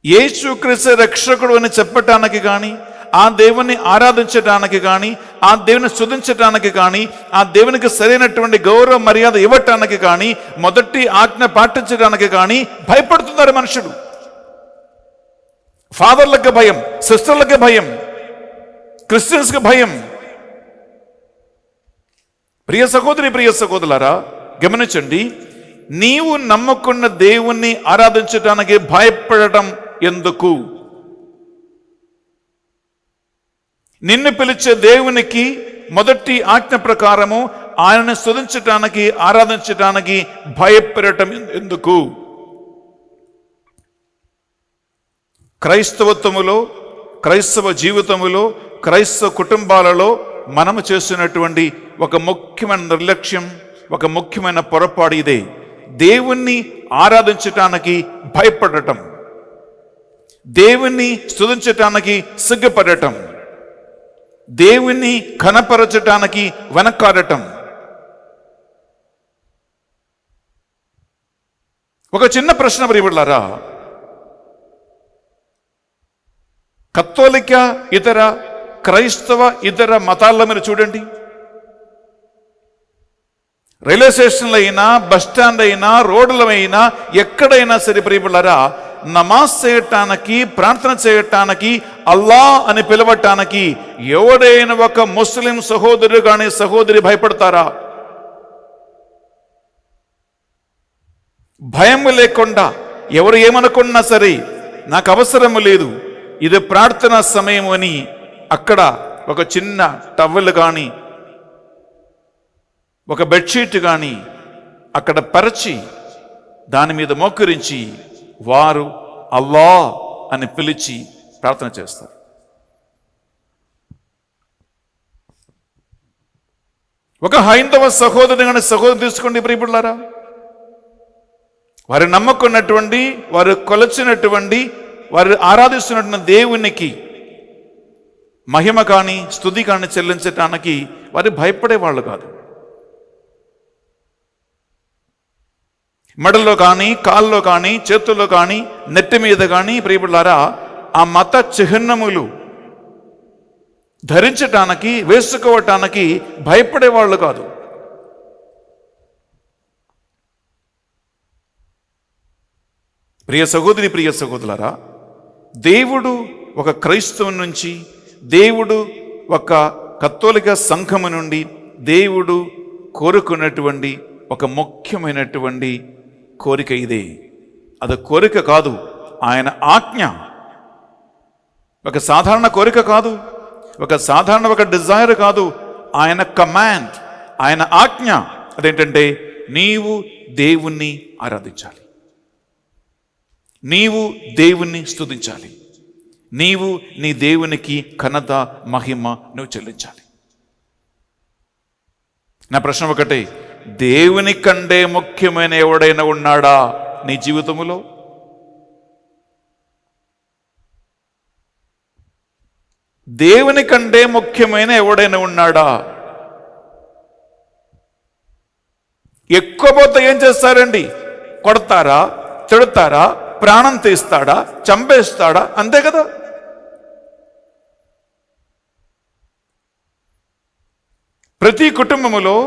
S2: యేసుక్రీస్తు రక్షకుడు అని చెప్పటానికి కానీ, ఆ దేవుని ఆరాధించడానికి కానీ, ఆ దేవుని స్తుతించడానికి కానీ, ఆ దేవునికి సరైనటువంటి గౌరవ మర్యాద ఇవ్వటానికి కానీ, మొదటి ఆజ్ఞ పాటించడానికి కానీ భయపడుతున్నారు మనుషులు. ఫాదర్లకు భయం, సిస్టర్లకు భయం, క్రిస్టియన్స్కి భయం. ప్రియ సహోదరి, ప్రియ సహోదరులారా, గమనించండి, నీవు నమ్ముకున్న దేవుణ్ణి ఆరాధించడానికి భయపడటం ఎందుకు? నిన్ను పిలిచే దేవునికి మొదటి ఆజ్ఞ ప్రకారము ఆయనను స్తుతించటానికి, ఆరాధించటానికి భయపెట్టడం ఎందుకు? క్రైస్తవత్వములో, క్రైస్తవ జీవితములో, క్రైస్తవ కుటుంబాలలో మనము చేస్తున్నటువంటి ఒక ముఖ్యమైన నిర్లక్ష్యం, ఒక ముఖ్యమైన పొరపాటు ఇదే. దేవుణ్ణి ఆరాధించటానికి భయపడటం, దేవుణ్ణి స్తుతించటానికి సిగ్గుపడటం, దేవుణ్ణి ఘనపరచటానికి వెనకాడటం. ఒక చిన్న ప్రశ్న ప్రియబిడ్డలారా, కత్తోలిక ఇతర, క్రైస్తవ ఇతర మతాల్లో మీరు చూడండి, రైల్వే స్టేషన్లో అయినా, బస్ స్టాండ్ అయినా, రోడ్ల అయినా, ఎక్కడైనా సరే ప్రియబిడ్డలారా, నమాజ్ చేయటానికి, ప్రార్థన చేయటానికి, అల్లా అని పిలవటానికి ఎవడైనా ఒక ముస్లిం సహోదరుడు కానీ సహోదరి భయపడతారా? భయం లేకుండా ఎవరు ఏమనుకున్నా సరే నాకు అవసరం లేదు, ఇది ప్రార్థనా సమయం అని అక్కడ ఒక చిన్న టవల్ కానీ, ఒక బెడ్షీట్ కానీ అక్కడ పరిచి దాని మీద మోకరించి వారు అల్లా అని పిలిచి ప్రార్థన చేస్తారు. ఒక హైందవ సహోదరుని కానీ సహోదరు తీసుకోండి ప్రియబిడ్డలారా, వారు నమ్ముకున్నటువంటి, వారు కొలచినటువంటి, వారు ఆరాధిస్తున్నటువంటి దేవునికి మహిమ కానీ స్తుతి కానీ చెల్లించటానికి వారు భయపడేవాళ్ళు కాదు. మెడల్లో కానీ, కాళ్ళలో కానీ, చేతుల్లో కానీ, నెత్తి మీద కానీ ప్రియబిడ్డలారా ఆ మత చిహ్నములు ధరించటానికి, వేసుకోవటానికి భయపడేవాళ్ళు కాదు. ప్రియ సహోదరి, ప్రియ సహోదరులారా, దేవుడు ఒక క్రైస్తవం నుంచి, దేవుడు ఒక కత్తోలిక సంఘము నుండి దేవుడు కోరుకున్నటువంటి ఒక ముఖ్యమైనటువంటి కోరిక ఇదే. అది కోరిక కాదు, ఆయన ఆజ్ఞ. ఒక సాధారణ కోరిక కాదు, ఒక డిజైర్ కాదు, ఆయన కమాండ్, ఆయన ఆజ్ఞ. అదేంటంటే నీవు దేవుణ్ణి ఆరాధించాలి, నీవు దేవుణ్ణి స్తుతించాలి, నీవు నీ దేవునికి ఘనత, మహిమ నువ్వు చెల్లించాలి. నా ప్రశ్న ఒకటే, దేవుని కంటే ముఖ్యమైన ఎవడైనా ఉన్నాడా నీ జీవితములో? దేవుని కంటే ముఖ్యమైన ఎవడైనా ఉన్నాడా? ఎక్కువ పోతే ఏం చేస్తారండి? కొడతారా, తిడతారా, ప్రాణం తీస్తాడా, చంపేస్తాడా? అంతే కదా. ప్రతి కుటుంబములో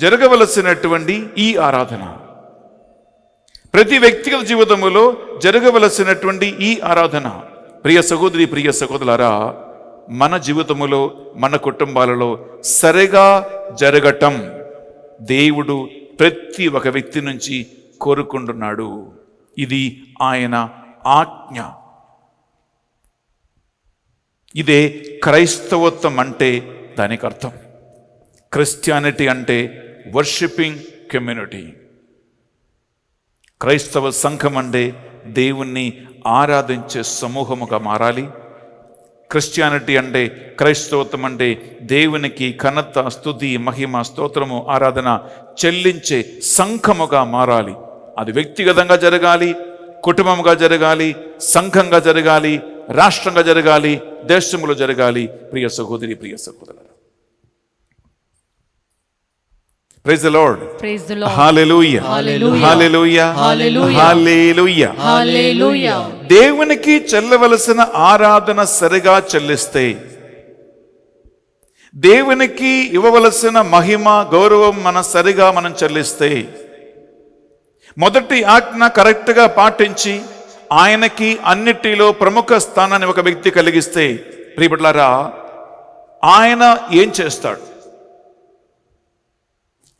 S2: జరగవలసినటువంటి ఈ ఆరాధన, ప్రతి వ్యక్తిగత జీవితంలో జరగవలసినటువంటి ఈ ఆరాధన, ప్రియ సహోదరి, ప్రియ సహోదరులారా, మన జీవితములో, మన కుటుంబాలలో సరిగా జరగటం దేవుడు ప్రతి ఒక వ్యక్తి నుంచి కోరుకుంటున్నాడు. ఇది ఆయన ఆజ్ఞ. ఇదే క్రైస్తవత్వం అంటే దానికి అర్థం. క్రిస్టియానిటీ అంటే వర్షిపింగ్ కమ్యూనిటీ. క్రైస్తవ సంఘం అంటే దేవుణ్ణి ఆరాధించే సమూహముగా మారాలి. క్రిస్టియానిటీ అంటే, క్రైస్తవత్వం అంటే దేవునికి ఘనత, స్తుతి, మహిమ, స్తోత్రము, ఆరాధన చెల్లించే సంఘముగా మారాలి. అది వ్యక్తిగతంగా జరగాలి, కుటుంబంగా జరగాలి, సంఘంగా జరగాలి, రాష్ట్రంగా జరగాలి, దేశంలో జరగాలి. ప్రియ సహోదరి, ప్రియ సహోదరులారా, Praise the Lord.
S3: Praise the Lord.
S2: Hallelujah.
S3: Hallelujah.
S2: Hallelujah.
S3: Hallelujah.
S2: Hallelujah.
S3: Hallelujah.
S2: దేవునికి చెల్లవలసిన ఆరాధన సరిగా చెల్లిస్తే, దేవునికి ఇవ్వవలసిన మహిమ, గౌరవం మనం చెల్లిస్తే, మొదటి ఆజ్ఞ కరెక్ట్గా పాటించి ఆయనకి అన్నిటిలో ప్రముఖ స్థానాన్ని ఒక వ్యక్తి కలిగిస్తే, ప్రియబిడ్డలారా, ఆయన ఏం చేస్తాడు?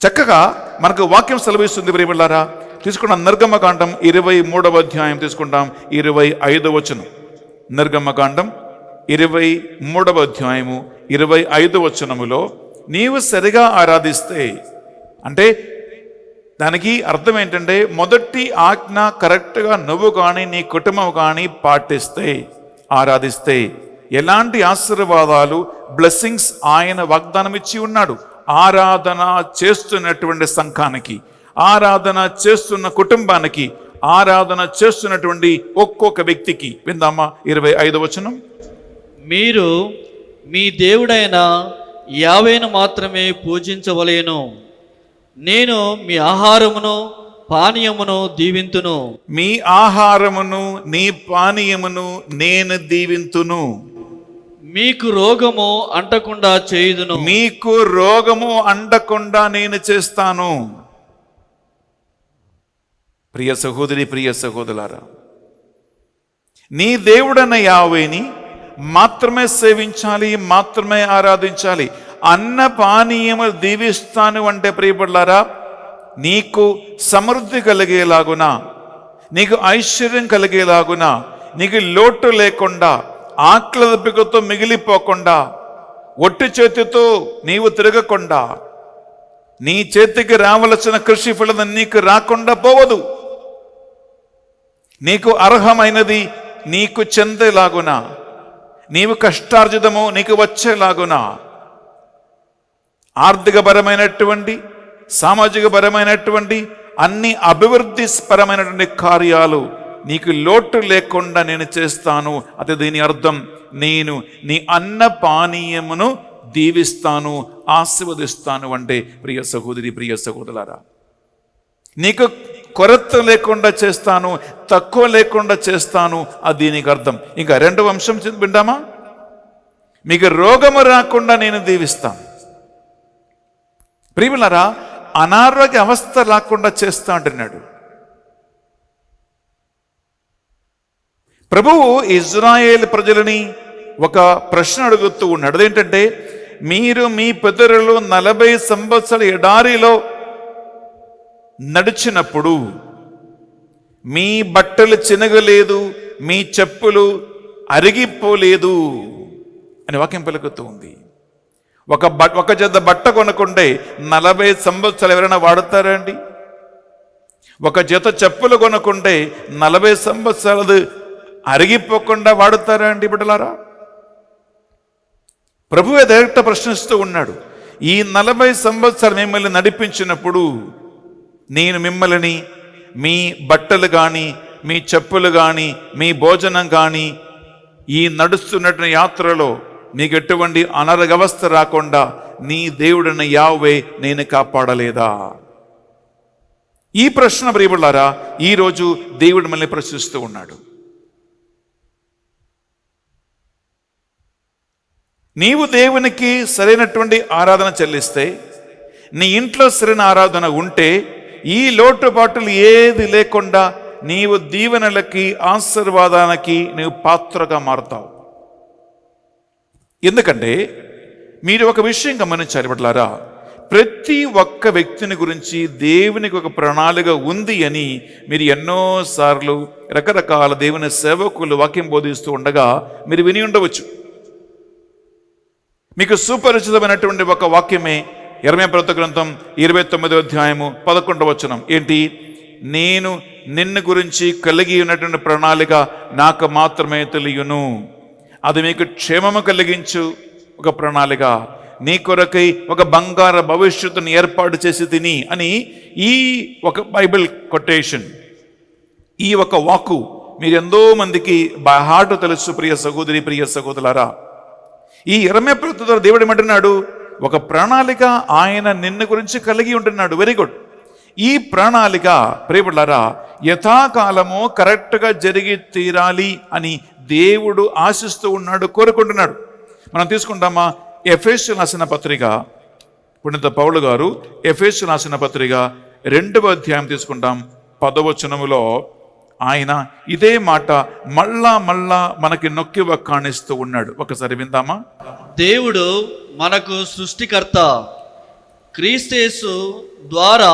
S2: చక్కగా మనకు వాక్యం సెలవిస్తుంది. ప్రియబిడ్డలారా, తీసుకున్నాం నిర్గమకాండం 23వ అధ్యాయం తీసుకుంటాం, 25వ వచనం. నిర్గమకాండం 23వ అధ్యాయము 25 వచనములో నీవు సరిగా ఆరాధిస్తే, అంటే దానికి అర్థం ఏంటంటే మొదటి ఆజ్ఞ కరెక్ట్గా నువ్వు కానీ నీ కుటుంబం కానీ పాటిస్తే, ఆరాధిస్తే ఎలాంటి ఆశీర్వాదాలు, బ్లెస్సింగ్స్ ఆయన వాగ్దానం ఇచ్చి ఉన్నాడు. ఆరాధన చేస్తున్నటువంటి సంఘానికి, ఆరాధన చేస్తున్న కుటుంబానికి, ఆరాధన చేస్తున్నటువంటి ఒక్కొక్క వ్యక్తికి. విందామా 25వ వచనం.
S6: మీరు మీ దేవుడైన యావేను మాత్రమే పూజించవలేను. నేను మీ ఆహారమును పానీయమును దీవింతును.
S2: మీ ఆహారమును నీ పానీయమును నేను దీవింతును.
S6: మీకు రోగము అంటకుండా చేయుదును.
S2: మీకు రోగము అంటకుండా నేను చేస్తాను. ప్రియ సహోదరి, ప్రియ సహోదరులారా, నీ దేవుడన్న యావేని మాత్రమే సేవించాలి, మాత్రమే ఆరాధించాలి. అన్న పానీయము దీవిస్తాను అంటే ప్రియపడలారా, నీకు సమృద్ధి కలిగేలాగున, నీకు ఐశ్వర్యం కలిగేలాగున, నీకు లోటు లేకుండా, ఆకలి దప్పికతో మిగిలిపోకుండా, ఒట్టి చేతితో నీవు తిరగకుండా, నీ చేతికి రావలసిన కృషి ఫలం నీకు రాకుండా పోవదు. నీకు అర్హమైనది నీకు చెందేలాగున, నీవు కష్టార్జితము నీకు వచ్చేలాగున, ఆర్థికపరమైనటువంటి, సామాజికపరమైనటువంటి అన్ని అభివృద్ధి పరమైనటువంటి కార్యాలు నీకు లోటు లేకుండా నేను చేస్తాను. అది దీని అర్థం, నేను నీ అన్న పానీయమును దీవిస్తాను, ఆశీర్వదిస్తాను అంటే ప్రియ సహోదరి, ప్రియ సహోదరులారా, నీకు కొరత లేకుండా చేస్తాను, తక్కువ లేకుండా చేస్తాను, అది దీనికి అర్థం. ఇంకా 2వ అంశం వింటామా? మీకు రోగము రాకుండా నేను దీవిస్తాను. ప్రియులారా, అనారోగ్య అవస్థ రాకుండా చేస్తా అంటున్నాడు ప్రభువు. ఇజ్రాయేల్ ప్రజలని ఒక ప్రశ్న అడుగుతూ ఉన్నాడు. అదేంటంటే, మీరు మీ పితరులు 40 సంవత్సరాల ఎడారిలో నడిచినప్పుడు మీ బట్టలు చినగలేదు, మీ చెప్పులు అరిగిపోలేదు అని వాక్యం పలుకుతూ ఉంది. ఒక జత బట్ట కొనుక్కుంటే 40 సంవత్సరాలు ఎవరైనా వాడతారా అండి? ఒక జత చెప్పులు కొనుక్కుంటే 40 సంవత్సరాలు అరిగిపోకుండా వాడుతారా అండి బిడ్డలారా? ప్రభువే డైరెక్ట్ ప్రశ్నిస్తూ ఉన్నాడు. ఈ 40 సంవత్సరాలు మిమ్మల్ని నడిపించినప్పుడు నేను మిమ్మల్ని మీ బట్టలు కానీ, మీ చెప్పులు కానీ, మీ భోజనం కానీ, ఈ నడుస్తున్నటువంటి యాత్రలో నీకు ఎటువంటి అనారోగ్యవస్థ రాకుండా నీ దేవుడైన యావే నేను కాపాడలేదా? ఈ ప్రశ్న ప్రియబులారా ఈరోజు దేవుడు మనల్ని ప్రశ్నిస్తూ ఉన్నాడు. నీవు దేవునికి సరైనటువంటి ఆరాధన చెల్లిస్తే, నీ ఇంట్లో సరైన ఆరాధన ఉంటే, ఈ లోటుపాటులు ఏది లేకుండా నీవు దీవెనలకి, ఆశీర్వాదానికి నీవు పాత్రగా మారుతావు. ఎందుకంటే మీరు ఒక విషయం గమనించాలి బిడ్డలారా, ప్రతి ఒక్క వ్యక్తిని గురించి దేవునికి ఒక ప్రణాళిక ఉంది అని మీరు ఎన్నోసార్లు రకరకాల దేవుని సేవకులు వాక్యం బోధిస్తూ ఉండగా మీరు విని ఉండవచ్చు. మీకు సుపరిచితమైనటువంటి ఒక వాక్యమే యెర్మయా ప్రవక్త గ్రంథం 29వ అధ్యాయము 11వ వచనం. ఏంటి? నేను నిన్ను గురించి కలిగి ఉన్నటువంటి ప్రణాళిక నాకు మాత్రమే తెలియను, అది మీకు క్షేమము కలిగించు ఒక ప్రణాళిక, నీ కొరకై ఒక బంగారు భవిష్యత్తును ఏర్పాటు చేసి తిని అని ఈ ఒక బైబిల్ కొటేషన్, ఈ ఒక వాక్కు మీరు ఎంతో మందికి బై హార్ట్ తెలుసు. ప్రియ సహోదరి, ప్రియ సహోదరులారా, ఈ యెర్మయా ప్రవక్త ద్వారా దేవుడు ఏమంటున్నాడు? ఒక ప్రణాళిక ఆయన నిన్ను గురించి కలిగి ఉంటున్నాడు. Very good. ఈ ప్రణాళిక ప్రియబులారా యథాకాలము కరెక్ట్గా జరిగి తీరాలి అని దేవుడు ఆశిస్తూ ఉన్నాడు, కోరుకుంటున్నాడు. మనం తీసుకుంటామా? ఎఫెసీయులకు రాసిన పత్రిక, పునీత పౌలు గారు ఎఫెసీయులకు రాసిన పత్రిక 2వ అధ్యాయం తీసుకుంటాం. 10వ వచనములో ఆయన ఇదే మాట మళ్ళా మనకి నొక్కి వక్కాణిస్తూ ఉన్నాడు. ఒకసారి విందామా?
S6: దేవుడు మనకు సృష్టికర్త, క్రీస్తు ద్వారా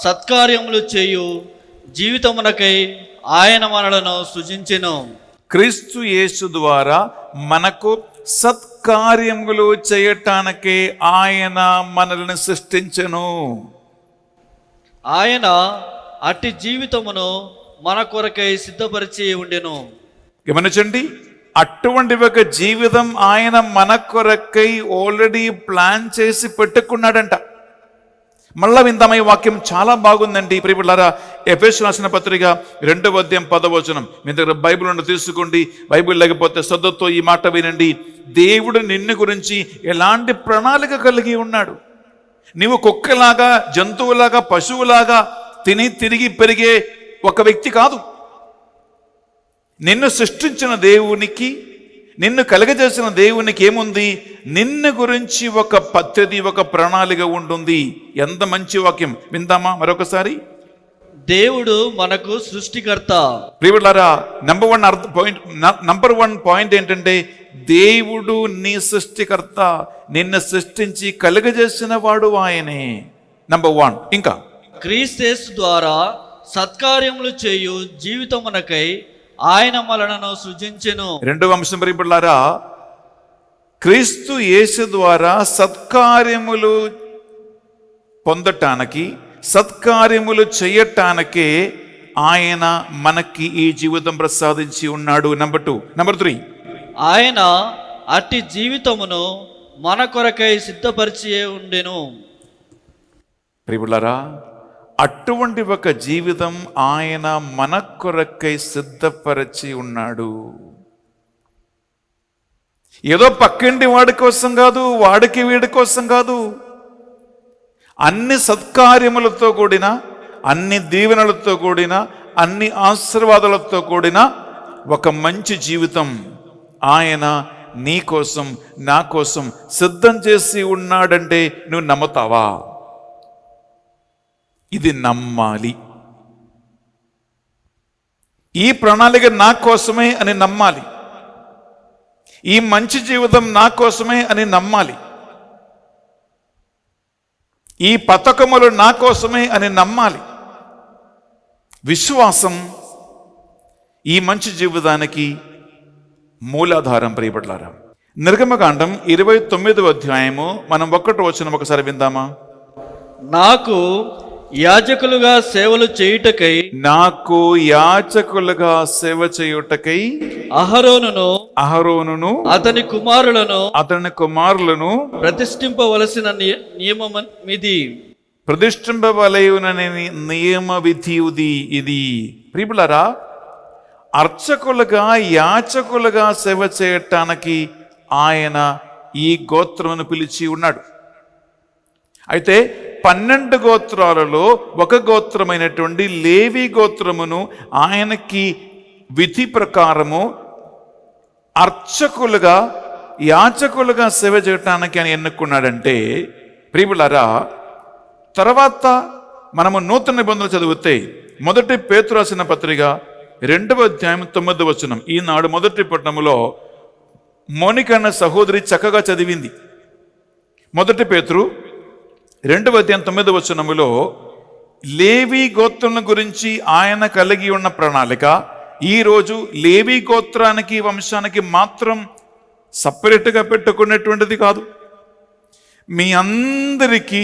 S6: సత్కార్యములు చేయు జీవితమునకై ఆయన మనలను సృజించెను.
S2: క్రీస్తు యేసు ద్వారా మనకు సత్కార్యములు చేయటానికే ఆయన మనల్ని సృష్టించెను.
S6: ఆయన అట్టి జీవితమును మన కొరకై సిద్ధపరిచి ఉండెను.
S2: గమనించండి, అటువంటి ఒక జీవితం ఆయన మన కొరకై ఆల్రెడీ ప్లాన్ చేసి పెట్టుకున్నాడంట. మళ్ళా విందాం, ఈ వాక్యం చాలా బాగుందండి ప్రియబిడ్డలారా. ఎఫెసీయులకు రాసిన పత్రిక 2వ అధ్యాయం 10వ వచనం. మీ దగ్గర బైబిల్ ఉండి తీసుకోండి, బైబిల్ లేకపోతే శ్రద్ధతో ఈ మాట వినండి. దేవుడు నిన్ను గురించి ఎలాంటి ప్రణాళిక కలిగి ఉన్నాడు. నీవు కుక్కలాగా, జంతువులాగా, పశువులాగా తిని తిరిగి పెరిగే ఒక వ్యక్తి కాదు. నిన్ను సృష్టించిన దేవునికి, నిన్ను కలగజేసిన దేవునికి ఏముంది? నిన్ను గురించి ఒక పద్ధతి, ఒక ప్రణాళిక ఉంటుంది. ఎంత మంచి వాక్యం, విందామా మరొకసారి?
S6: దేవుడు మనకు సృష్టికర్త.
S2: ప్రియబిడ్డలారా, నంబర్ వన్ పాయింట్ ఏంటంటే దేవుడు నీ సృష్టికర్త. నిన్ను సృష్టించి కలుగజేసిన వాడు ఆయనే. నంబర్ 1. ఇంకా
S6: క్రీస్తు ద్వారా సత్కార్యములు చేయు జీవితమునకై ఆయన మనలను సృజించెను.
S2: 2వ అంశం ప్రియబిడ్డలారా, క్రీస్తు యేసు ద్వారా సత్కార్యములు పొందటానికి, సత్కార్యములు చేయటానికే ఆయన మనకి ఈ జీవితం ప్రసాదించి ఉన్నాడు. నంబర్ 2. నంబర్ 3.
S6: ఆయన అట్టి జీవితమును మన కొరకై సిద్ధపరిచి ఉండెను.
S2: ప్రియబిడ్డలారా, అటువంటి ఒక జీవితం ఆయన మన కొరకై సిద్ధపరిచి ఉన్నాడు. ఏదో పక్కింటి వాడి కోసం కాదు, వాడికి వీడి కోసం కాదు. అన్ని సత్కార్యములతో కూడిన, అన్ని దీవెనలతో కూడిన, అన్ని ఆశీర్వాదాలతో కూడిన ఒక మంచి జీవితం ఆయన నీ కోసం, నా కోసం సిద్ధం చేసి ఉన్నాడంటే నువ్వు నమ్ముతావా? ఇది నమ్మాలి. ఈ ప్రణాళిక నా కోసమే అని నమ్మాలి. ఈ మంచి జీవితం నా కోసమే అని నమ్మాలి. ఈ పథకములు నా కోసమే అని నమ్మాలి. విశ్వాసం ఈ మంచి జీవితానికి మూలాధారం. ప్రియబిడ్డలారా, నిర్గమకాండం 29వ అధ్యాయము మనం 1వ వచనం ఒకసారి విందామా?
S6: నాకు యాజకులుగా సేవలు చేయుటకై,
S2: నాకు యాజకులుగా సేవ చేయుటకై అహరోనును
S6: అతని కుమారులను ప్రతిష్ఠింపవలసిన నియమమిది.
S2: ప్రతిష్ఠింపవలయునని నియమ విధి ఇది. ప్రియబిడ్డలారా, అర్చకులుగా, యాచకులుగా సేవ చేయటానికి ఆయన ఈ గోత్రమును పిలిచి ఉన్నాడు. అయితే 12 గోత్రాలలో ఒక గోత్రమైనటువంటి లేవి గోత్రమును ఆయనకి విధి ప్రకారము అర్చకులుగా, యాచకులుగా సేవ చేయటానికి ఆయన ఎన్నుకున్నాడంటే, ప్రియబిడ్డలారా, తర్వాత మనము నూతన నిబంధనలు చదివితే 1 పేతురు రాసిన పత్రిక 2వ అధ్యాయం 9వ వచనం. ఈనాడు మొదటి పట్టణములో మోనిక అన్న సహోదరి చక్కగా చదివింది. 1 పేతురు 2వ అధ్యాయం 9వ వచనములో లేవి గోత్రం గురించి ఆయన కలిగి ఉన్న ప్రణాళిక ఈరోజు లేవి గోత్రానికి, వంశానికి మాత్రం సపరేట్గా పెట్టుకున్నటువంటిది కాదు. మీ అందరికీ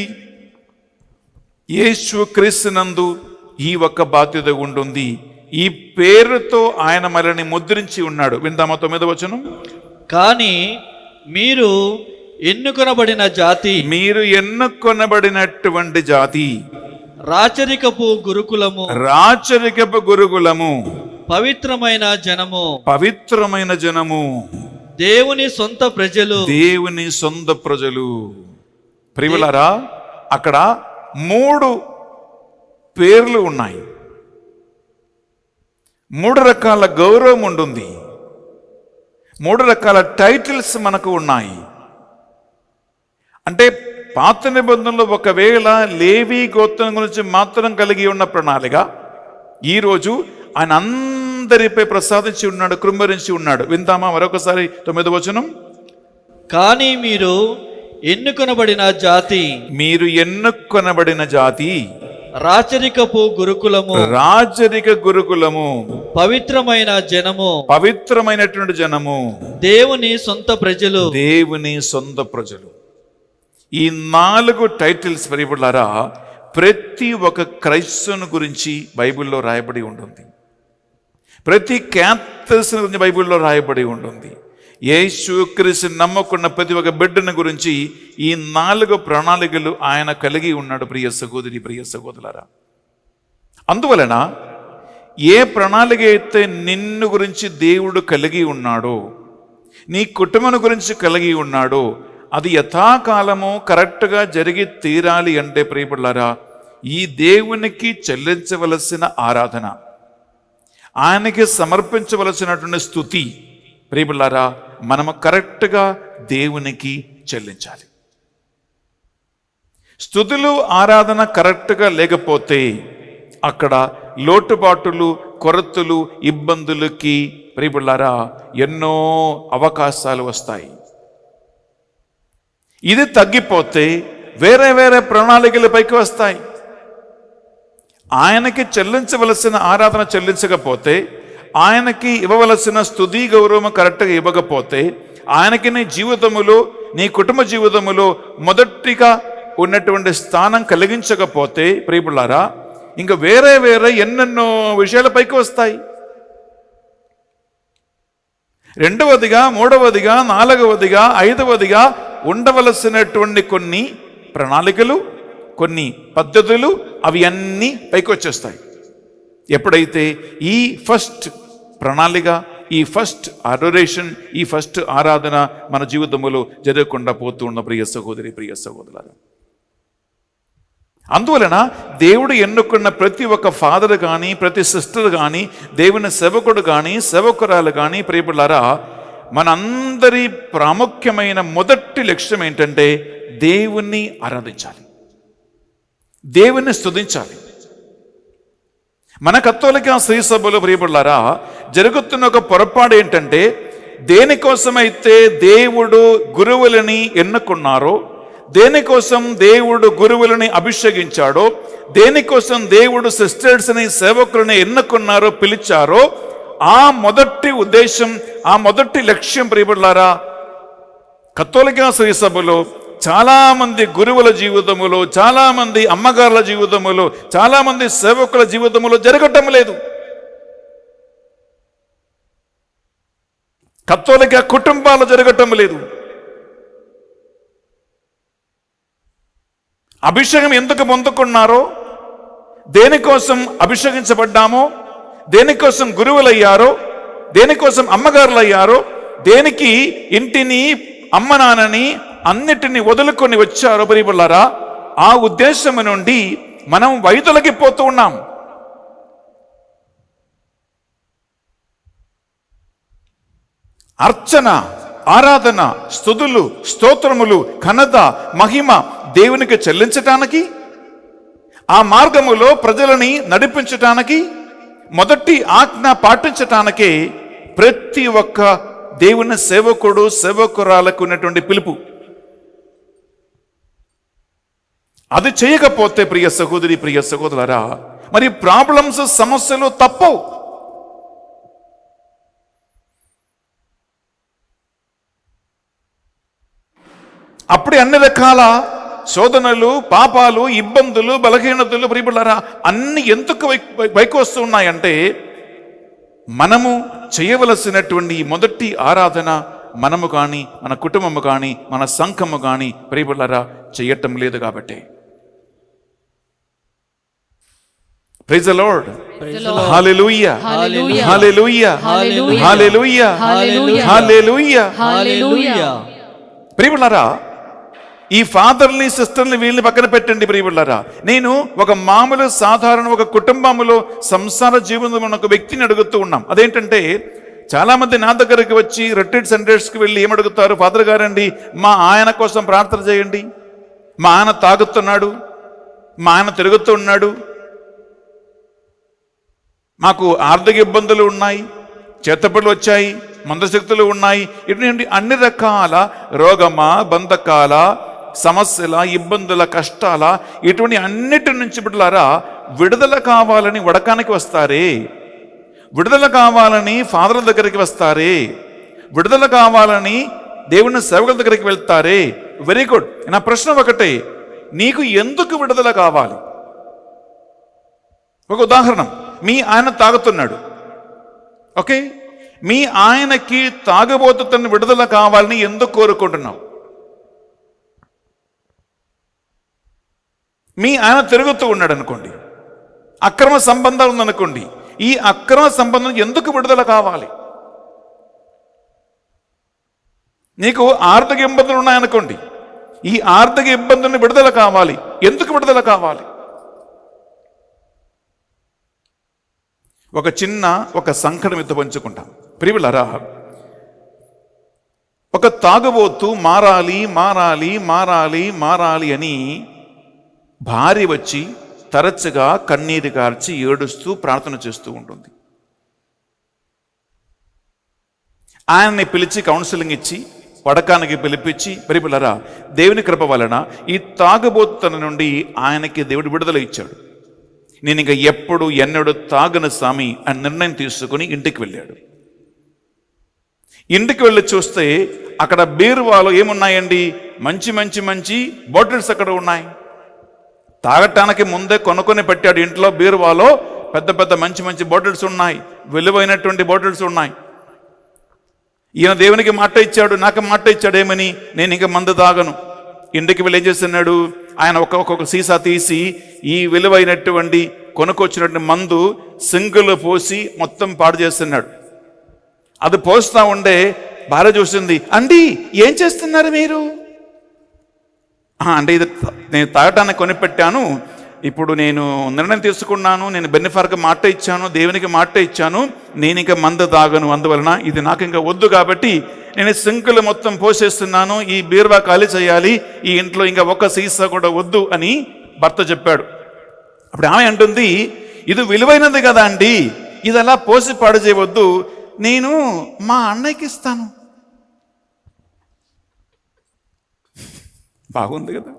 S2: యేసు క్రీస్తునందు ఈ ఒక్క బాధ్యత ఉంటుంది. ఈ పేరుతో ఆయన మనల్ని ముద్రించి ఉన్నాడు. విందామా 9వ వచనం?
S6: కానీ మీరు ఎన్నుకొనబడిన జాతి,
S2: మీరు ఎన్నుకొనబడినటువంటి జాతి,
S6: రాచరికపు
S2: గురుకులము,
S6: పవిత్రమైన
S2: జనము,
S6: దేవుని సొంత ప్రజలు.
S2: ప్రియబిడ్డలారా, అక్కడ 3 పేర్లు ఉన్నాయి. 3 రకాల గౌరవం ఉంటుంది. 3 రకాల టైటిల్స్ మనకు ఉన్నాయి. అంటే పాత నిబంధనలో ఒకవేళ లేవి గోత్రం గురించి మాత్రం కలిగి ఉన్న ప్రణాళిక ఈరోజు ఆయన అందరిపై ప్రసాదించి ఉన్నాడు, కృంభరించి ఉన్నాడు. విందామా మరొకసారి 9వ వచనం?
S6: కానీ మీరు ఎన్నుకొనబడిన జాతి, రాచరికపు గురుకులము,
S2: రాజరిక గురుకులము,
S6: పవిత్రమైన జనము,
S2: పవిత్రమైనటువంటి జనము,
S6: దేవుని సొంత ప్రజలు.
S2: దేవుని సొంత ప్రజలు. ఈ 4 టైటిల్స్ పరిబడులారా ప్రతి ఒక్క క్రైస్తవుని గురించి బైబిల్లో రాయబడి ఉంటుంది. ప్రతి క్యాథలిక్ గురించి బైబిల్లో రాయబడి ఉంటుంది. యేసుక్రీస్తు నమ్ముకున్న ప్రతి ఒక్క బిడ్డను గురించి ఈ 4 ప్రణాళికలు ఆయన కలిగి ఉన్నాడు. ప్రియ సహోదరి, ప్రియ సహోదరులారా, అందువలన ఏ ప్రణాళిక అయితే నిన్ను గురించి దేవుడు కలిగి ఉన్నాడో, నీ కుటుంబం గురించి కలిగి ఉన్నాడో, అది యథాకాలము కరెక్ట్గా జరిగి తీరాలి అంటే ప్రియబిడ్డలారా, ఈ దేవునికి చెల్లించవలసిన ఆరాధన, ఆయనకి సమర్పించవలసినటువంటి స్తుతి ప్రియబిడ్డలారా మనము కరెక్ట్గా దేవునికి చెల్లించాలి. స్తుతులు ఆరాధన కరెక్ట్గా లేకపోతే అక్కడ లోటుబాటులు, కొరతలు, ఇబ్బందులకి ప్రియబిడ్డలారా ఎన్నో అవకాశాలు వస్తాయి. ఇది తగ్గిపోతే వేరే వేరే ప్రణాళికల పైకి వస్తాయి. ఆయనకి చెల్లించవలసిన ఆరాధన చెల్లించకపోతే, ఆయనకి ఇవ్వవలసిన స్తుతి గౌరవం కరెక్ట్గా ఇవ్వకపోతే, ఆయనకి నీ జీవితములో, నీ కుటుంబ జీవితములో మొదటిగా ఉన్నటువంటి స్థానం కలిగించకపోతే ప్రియబిడ్డలారా ఇంకా వేరే వేరే ఎన్నెన్నో విషయాల పైకి వస్తాయి. రెండవదిగా, మూడవదిగా, నాలుగవదిగా, ఐదవదిగా ఉండవలసినటువంటి కొన్ని ప్రణాళికలు, కొన్ని పద్ధతులు అవి అన్నీ పైకి వచ్చేస్తాయి. ఎప్పుడైతే ఈ ఫస్ట్ ప్రణాళిక, ఈ ఫస్ట్ అడోరేషన్, ఈ ఫస్ట్ ఆరాధన మన జీవితంలో జరగకుండా పోతూ ఉన్న ప్రియ సహోదరి, ప్రియ సహోదరులారా, అందువలన దేవుడు ఎన్నుకున్న ప్రతి ఒక్క ఫాదర్ కానీ, ప్రతి సిస్టర్ కానీ, దేవుని సేవకుడు కానీ, సేవకురాలు కానీ ప్రియబిడ్డలారా మనందరి ప్రాముఖ్యమైన మొదటి లక్ష్యం ఏంటంటే దేవుణ్ణి ఆరాధించాలి, దేవుణ్ణి స్తుతించాలి. మన కత్తోలిక శ్రీ సభలో ప్రియబిడ్డలారా జరుగుతున్న ఒక పొరపాటు ఏంటంటే, దేనికోసమైతే దేవుడు గురువులని ఎన్నుకున్నారో, దేనికోసం దేవుడు గురువులని అభిషేకించాడో, దేనికోసం దేవుడు సిస్టర్స్ని, సేవకులని ఎన్నుకున్నారో, పిలిచారో, ఆ మొదటి ఉద్దేశం, ఆ మొదటి లక్ష్యం ప్రియబిడ్డలారా కత్తోలిక శ్రీ సభలో చాలా మంది గురువుల జీవితములో, చాలా మంది అమ్మగారుల జీవితములో, చాలా మంది సేవకుల జీవితములో జరగటం లేదు. కత్తోలిక కుటుంబాలు జరగటం లేదు. అభిషేకం ఎందుకు పొందుకున్నారో, దేనికోసం అభిషేకించబడ్డామో, దేనికోసం గురువులయ్యారో, దేనికోసం అమ్మగారులయ్యారో, దేనికి ఇంటిని, అమ్మ నాన్నని అన్నిటిని వదులుకొని వచ్చారో ప్రియబిడ్డలారా ఆ ఉద్దేశం నుండి మనం వైదొలగిపోతూ ఉన్నాం. అర్చన, ఆరాధన, స్తుతులు, స్తోత్రములు, ఘనత, మహిమ దేవునికి చెల్లించటానికి, ఆ మార్గములో ప్రజలని నడిపించటానికి, మొదటి ఆజ్ఞ పాటించటానికే ప్రతి ఒక్క దేవుని సేవకుడు, సేవకురాలకు ఉన్నటువంటి పిలుపు. అది చేయకపోతే ప్రియ సహోదరి, ప్రియ సహోదరులారా మరి ప్రాబ్లమ్స్, సమస్యలు తప్పవు. అప్పుడే అన్ని రకాల శోధనలు, పాపాలు, ఇబ్బందులు, బలహీనతలు ప్రియబిడ్డలారా అన్ని ఎందుకు పైకి వస్తూ ఉన్నాయంటే, మనము చేయవలసినటువంటి మొదటి ఆరాధన మనము కానీ, మన కుటుంబము కానీ, మన సంఘము కానీ ప్రియబిడ్డలారా చేయటం లేదు కాబట్టి. ప్రైజ్ ది లార్డ్, హల్లెలూయా,
S3: హల్లెలూయా,
S2: హల్లెలూయా,
S3: హల్లెలూయా,
S2: హల్లెలూయా, హల్లెలూయా,
S3: హల్లెలూయా.
S2: ప్రియబిడ్డలారా ఈ ఫాదర్ని, సిస్టర్ని, వీళ్ళని పక్కన పెట్టండి ప్రియబిడ్డలారా. నేను ఒక మామూలు సాధారణ ఒక కుటుంబంలో సంసార జీవనంలో ఉన్న ఒక వ్యక్తిని అడుగుతూ ఉన్నాం. అదేంటంటే చాలామంది నా దగ్గరికి వచ్చి రిట్రీట్ సెంటర్స్కి వెళ్ళి ఏమడుగుతారు, ఫాదర్ గారండి మా ఆయన కోసం ప్రార్థన చేయండి, మా ఆయన తాగుతున్నాడు, మా ఆయన తిరుగుతూ ఉన్నాడు, మాకు ఆర్థిక ఇబ్బందులు ఉన్నాయి, చేతపడులు వచ్చాయి, మందశక్తులు ఉన్నాయి, ఇటువంటి అన్ని రకాల రోగమా, బంధకాల, సమస్యల, ఇబ్బందుల, కష్టాల, ఇటువంటి అన్నిటి నుంచి బిడ్డలారా విడుదల కావాలని వడకానికి వస్తారే, విడుదల కావాలని ఫాదర్ల దగ్గరికి వస్తారే, విడుదల కావాలని దేవుని సేవకుల దగ్గరికి వెళ్తారే. Very good. నా ప్రశ్న ఒకటే, నీకు ఎందుకు విడుదల కావాలి? ఒక ఉదాహరణ, మీ ఆయన తాగుతున్నాడు, ఓకే, మీ ఆయనకి తాగబోతు తన విడుదల కావాలని ఎందుకు కోరుకుంటున్నావు? మీ ఆయన తిరుగుతూ ఉన్నాడు అనుకోండి, అక్రమ సంబంధం ఉందనుకోండి, ఈ అక్రమ సంబంధం ఎందుకు విడుదల కావాలి? నీకు ఆర్థిక ఇబ్బందులు ఉన్నాయనుకోండి, ఈ ఆర్థిక ఇబ్బందుల్ని విడుదల కావాలి, ఎందుకు విడుదల కావాలి? ఒక సంకటం ఎత్తు పంచుకుంటాం ప్రియులారా. ఒక తాగుబోతూ మారాలి మారాలి మారాలి మారాలి అని భార్య వచ్చి తరచుగా కన్నీరు కార్చి ఏడుస్తూ ప్రార్థన చేస్తూ ఉంటుంది. ఆయన్ని పిలిచి కౌన్సిలింగ్ ఇచ్చి వడకానికి పిలిపించి, ప్రియులారా, దేవుని కృప వలన ఈ తాగుబోతున్న నుండి ఆయనకి దేవుడు విడుదల ఇచ్చాడు. నేను ఇంకా ఎన్నడూ తాగను స్వామి అని నిర్ణయం తీసుకుని ఇంటికి వెళ్ళాడు. ఇంటికి వెళ్ళి చూస్తే అక్కడ బీరువాలో ఏమున్నాయండి? మంచి మంచి మంచి బాటిల్స్ అక్కడ ఉన్నాయి. తాగటానికి ముందే కొనుక్కొని పెట్టాడు. ఇంట్లో బీరువాలో పెద్ద పెద్ద మంచి మంచి బాటిల్స్ ఉన్నాయి, విలువైనటువంటి బాటిల్స్ ఉన్నాయి. ఈయన దేవునికి మాట ఇచ్చాడు, నాకు మాట ఇచ్చాడు ఏమని, నేను ఇంకా మందు తాగను. ఇంటికి వెళ్ళి ఏం చేస్తున్నాడు? ఆయన ఒక్కొక్క సీసా తీసి ఈ విలువైనటువంటి కొనుక్కొచ్చినటువంటి మందు సింగులు పోసి మొత్తం పాడు చేస్తున్నాడు. అది పోస్తా ఉండే భార్య చూసింది. అండి, ఏం చేస్తున్నారు మీరు? అంటే ఇది నేను తాగటానికి కొనిపెట్టాను, ఇప్పుడు నేను నిర్ణయం తీసుకున్నాను, నేను బెన్నిఫార్కి మాట ఇచ్చాను, దేవునికి మాట ఇచ్చాను, నేను ఇంకా మందు తాగను, అందువలన ఇది నాకు ఇంకా వద్దు, కాబట్టి నేను సింకులు మొత్తం పోసేస్తున్నాను, ఈ బీరువా ఖాళీ చేయాలి, ఈ ఇంట్లో ఇంకా ఒక సీసా కూడా వద్దు అని భర్త చెప్పాడు. అప్పుడు ఆమె అంటుంది, ఇది విలువైనది కదా అండి, ఇది అలా పోసి పాడు చేయవద్దు, నేను మా అన్నయ్యకి ఇస్తాను. బాగుంది కదా,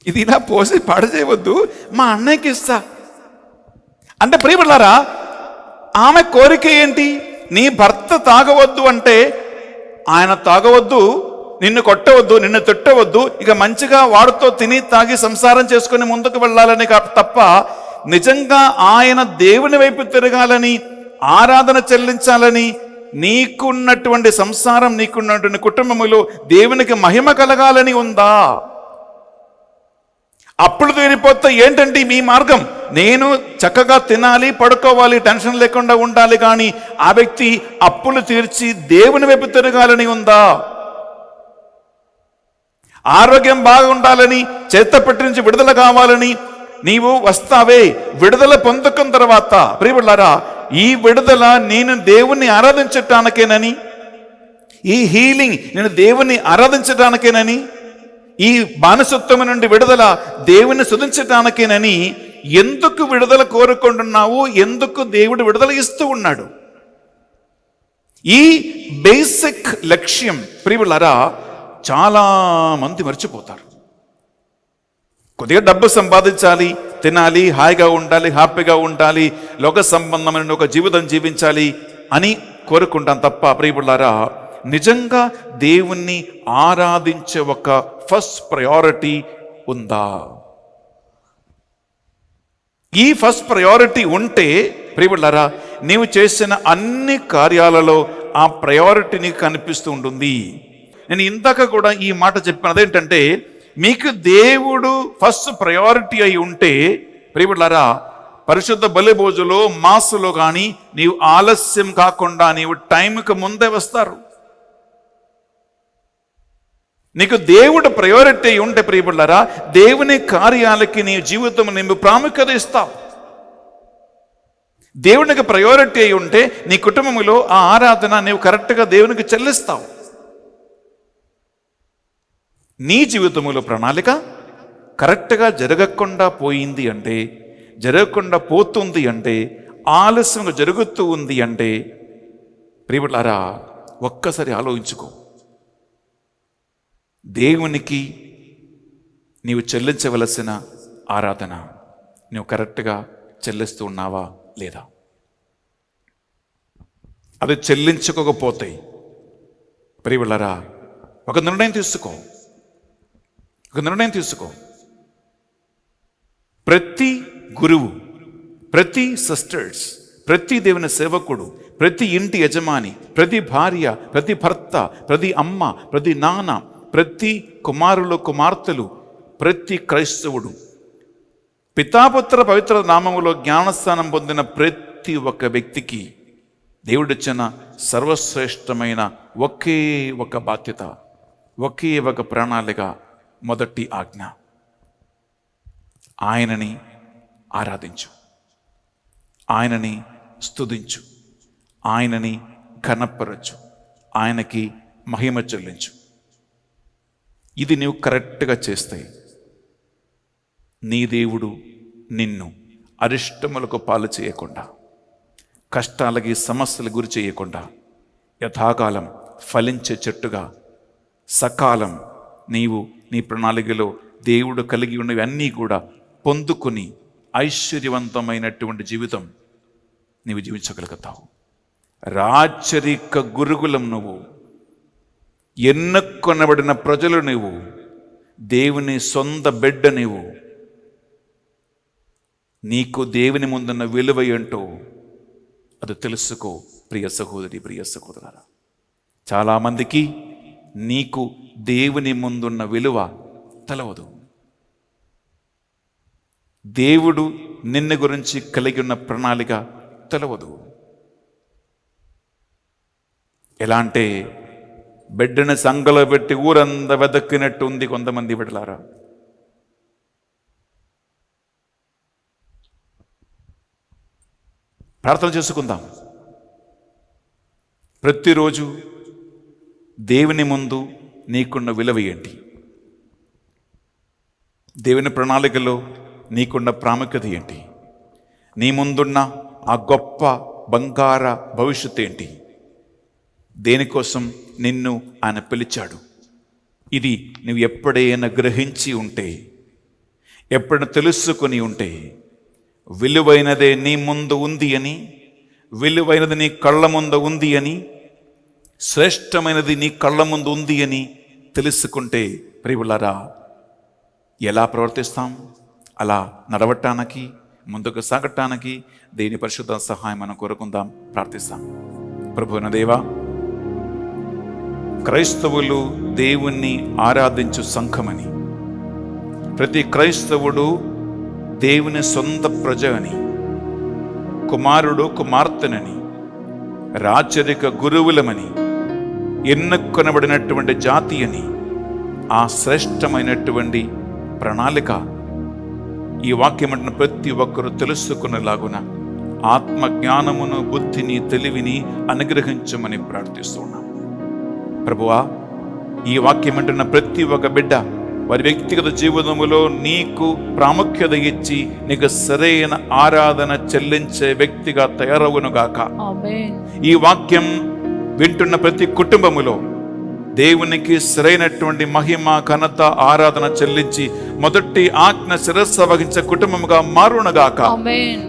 S2: ఇది ఇలా పోసి పాడు చేయవద్దు, మా అన్నయ్యకి ఇస్తా అంటే. ప్రియబిడ్డలారా, ఆమె కోరిక ఏంటి? నీ భర్త తాగవద్దు అంటే ఆయన తాగవద్దు, నిన్ను కొట్టవద్దు, నిన్ను తిట్టవద్దు, ఇక మంచిగా వాడితో తిని తాగి సంసారం చేసుకుని ముందుకు వెళ్ళాలని తప్ప నిజంగా ఆయన దేవుని వైపు తిరగాలని, ఆరాధన చెల్లించాలని, నీకున్నటువంటి సంసారం, నీకున్నటువంటి కుటుంబములో దేవునికి మహిమ కలగాలని ఉందా? అప్పులు తీరిపోతే ఏంటంటే మీ మార్గం, నేను చక్కగా తినాలి, పడుకోవాలి, టెన్షన్ లేకుండా ఉండాలి, కానీ ఆ వ్యక్తి అప్పులు తీర్చి దేవుని వైపు తిరగాలని ఉందా? ఆరోగ్యం బాగుండాలని, చేత పెట్టి నుంచి విడుదల కావాలని నీవు వస్తావే. విడుదల పొందుకున్న తర్వాత ప్రియబిడ్డలారా, ఈ విడుదల నేను దేవుణ్ణి ఆరాధించటానికేనని, ఈ హీలింగ్ నేను దేవుణ్ణి ఆరాధించటానికేనని, ఈ బానిసత్వము నుండి విడుదల దేవుని స్తుతించటానికేనని ఎందుకు విడుదల కోరుకుంటున్నావు? ఎందుకు దేవుడు విడుదల ఇస్తూ ఉన్నాడు? ఈ బేసిక్ లక్ష్యం ప్రియులారా చాలా మంది మర్చిపోతారు. కొద్దిగా డబ్బు సంపాదించాలి, తినాలి, హాయిగా ఉండాలి, హ్యాపీగా ఉండాలి, లోక సంబంధమైన ఒక జీవితం జీవించాలి అని కోరుకుంటాం తప్ప ప్రియులారా, నిజంగా దేవుణ్ణి ఆరాధించే ఒక ఫస్ట్ ప్రయారిటీ ఉందా? ఈ ఫస్ట్ ప్రయారిటీ ఉంటే ప్రియులారా, నీవు చేసిన అన్ని కార్యాలలో ఆ ప్రయారిటీ నీకు కనిపిస్తూ ఉంటుంది. నేను ఇందాక కూడా ఈ మాట చెప్పాను, అదేంటంటే మీకు దేవుడు ఫస్ట్ ప్రయారిటీ అయి ఉంటే ప్రియులారా, పరిశుద్ధ బలి భోజులో మాసులో కానీ నీవు ఆలస్యం కాకుండా నీవు టైంకి ముందే వస్తారు. నీకు దేవుడు ప్రయారిటీ ఉంటే ప్రియబిడ్డలారా, దేవుని కార్యాలకి నీ జీవితం నీవు ప్రాముఖ్యత ఇస్తావు. దేవునికి ప్రయారిటీ అయి ఉంటే నీ కుటుంబంలో ఆ ఆరాధన నీవు కరెక్ట్గా దేవునికి చెల్లిస్తావు. నీ జీవితంలో ప్రణాళిక కరెక్ట్గా జరగకుండా పోయింది అంటే, జరగకుండా పోతుంది అంటే, ఆలస్యంగా జరుగుతూ ఉంది అంటే ప్రియబిడ్డలారా, ఒక్కసారి ఆలోచించుకో. దేవునికి నీవు చెల్లించవలసిన ఆరాధన నువ్వు కరెక్ట్గా చెల్లిస్తూ ఉన్నావా లేదా? అది చెల్లించుకోకపోతే ప్రియులారా, ఒక నిర్ణయం తీసుకో. ప్రతి గురువు, ప్రతి సిస్టర్స్, ప్రతి దేవుని సేవకుడు, ప్రతి ఇంటి యజమాని, ప్రతి భార్య, ప్రతి భర్త, ప్రతి అమ్మ, ప్రతి నాన్న, ప్రతి కుమారులు కుమార్తెలు, ప్రతి క్రైస్తవుడు పితాపుత్ర పవిత్ర నామములో జ్ఞానస్థానం పొందిన ప్రతి ఒక్క వ్యక్తికి దేవుడిచ్చిన సర్వశ్రేష్టమైన ఒకే ఒక బాధ్యత, ఒకే ఒక ప్రణాళిక, మొదటి ఆజ్ఞ: ఆయనని ఆరాధించు, ఆయనని స్తుతించు, ఆయనని ఘనపరచు, ఆయనకి మహిమ చెల్లించు. ఇది నీవు కరెక్ట్గా చేస్తే నీ దేవుడు నిన్ను అరిష్టములకు పాలు చేయకుండా, కష్టాలకి సమస్యలు గురి చేయకుండా, యథాకాలం ఫలించే చెట్టుగా సకాలం నీవు నీ ప్రణాళికలో దేవుడు కలిగి ఉన్నవి అన్నీ కూడా పొందుకుని ఐశ్వర్యవంతమైనటువంటి జీవితం నీవు జీవించగలుగుతావు. రాచరిక గురుగులం నువ్వు, ఎన్నుకొనబడిన ప్రజలు నీవు, దేవుని సొంత బిడ్డ నీవు. నీకు దేవుని ముందున్న విలువ ఏంటో అది తెలుసుకో ప్రియ సహోదరి, ప్రియ సహోదరులారా. చాలామందికి నీకు దేవుని ముందున్న విలువ తెలవదు. దేవుడు నిన్ను గురించి కలిగి ఉన్న ప్రణాళిక తెలవదు. ఎలా అంటే బిడ్డను సంగలో పెట్టి ఊరంతా వెదక్కినట్టు ఉంది కొంతమంది బిడ్డలారా. ప్రార్థన చేసుకుందాం. ప్రతిరోజు దేవుని ముందు నీకున్న విలువ ఏంటి? దేవుని ప్రణాళికలో నీకున్న ప్రాముఖ్యత ఏంటి? నీ ముందున్న ఆ గొప్ప బంగార భవిష్యత్తు ఏంటి? దేనికోసం నిన్ను ఆయన పిలిచాడు? ఇది నువ్వు ఎప్పుడైనా గ్రహించి ఉంటే, ఎప్పుడైనా తెలుసుకొని ఉంటే, విలువైనదే నీ ముందు ఉంది అని, విలువైనది నీ కళ్ళ ముందు ఉంది అని, శ్రేష్టమైనది నీ కళ్ళ ముందు ఉంది అని తెలుసుకుంటే ప్రియులారా, ఎలా ప్రవర్తిస్తాం? అలా నడవటానికి, ముందుకు సాగటానికి దేని పరిశుద్ధ సహాయం మనం కోరుకుందాం, ప్రార్థిస్తాం. ప్రభువైన దేవా, క్రైస్తవులు దేవుణ్ణి ఆరాధించు సంఘమని, ప్రతి క్రైస్తవుడు దేవుని సొంత ప్రజ అని, కుమారుడు కుమార్తెనని, రాచరిక గురువులమని, ఎన్నుకొనబడినటువంటి జాతి అని, ఆ శ్రేష్టమైనటువంటి ప్రణాళిక ఈ వాక్యమంటున్న ప్రతి ఒక్కరూ తెలుసుకునేలాగున ఆత్మజ్ఞానమును, బుద్ధిని, తెలివిని అనుగ్రహించమని ప్రార్థిస్తున్నాం. ప్రభువా, ఈ వాక్యమంటున్న ప్రతి ఒక్క బిడ్డ వారి వ్యక్తిగత జీవితంలో నీకు ప్రాముఖ్యత ఇచ్చి నీకు సరైన ఆరాధన చెల్లించే వ్యక్తిగా తయారవునుగాక. ఈ వాక్యం వింటున్న ప్రతి కుటుంబములో దేవునికి సరైనటువంటి మహిమ, ఘనత, ఆరాధన చెల్లించి మొదటి ఆజ్ఞ శిరస్సు వహించే కుటుంబముగా మారునుగాక.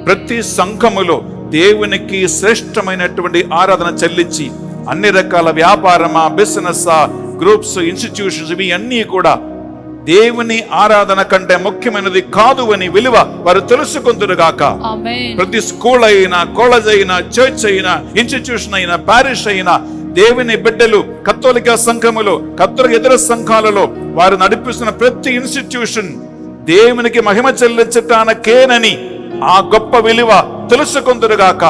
S2: ప్రతి సంఘములో దేవునికి శ్రేష్టమైనటువంటి ఆరాధన చెల్లించి అన్ని రకాల వ్యాపారమా, బిజినెస్, గ్రూప్స్, ఇన్స్టిట్యూషన్స్ ఇవి అన్నీ కూడా దేవుని ఆరాధన కంటే ముఖ్యమైనది కాదు అని విలువ వారు తెలుసుకుందురుగాక. ప్రతి స్కూల్ అయినా, కాలేజ్ అయినా, చర్చ్ అయినా, ఇన్స్టిట్యూషన్ అయినా, పారిష్ అయినా, దేవుని బిడ్డలు కత్తోలిక సంఘములో, కత్తోలిక ఇతర సంఘాలలో వారు నడిపిస్తున్న ప్రతి ఇన్స్టిట్యూషన్ దేవునికి మహిమ చెల్లించటానికేనని ఆ గొప్ప విలువ తెలుసుకుందురుగాక.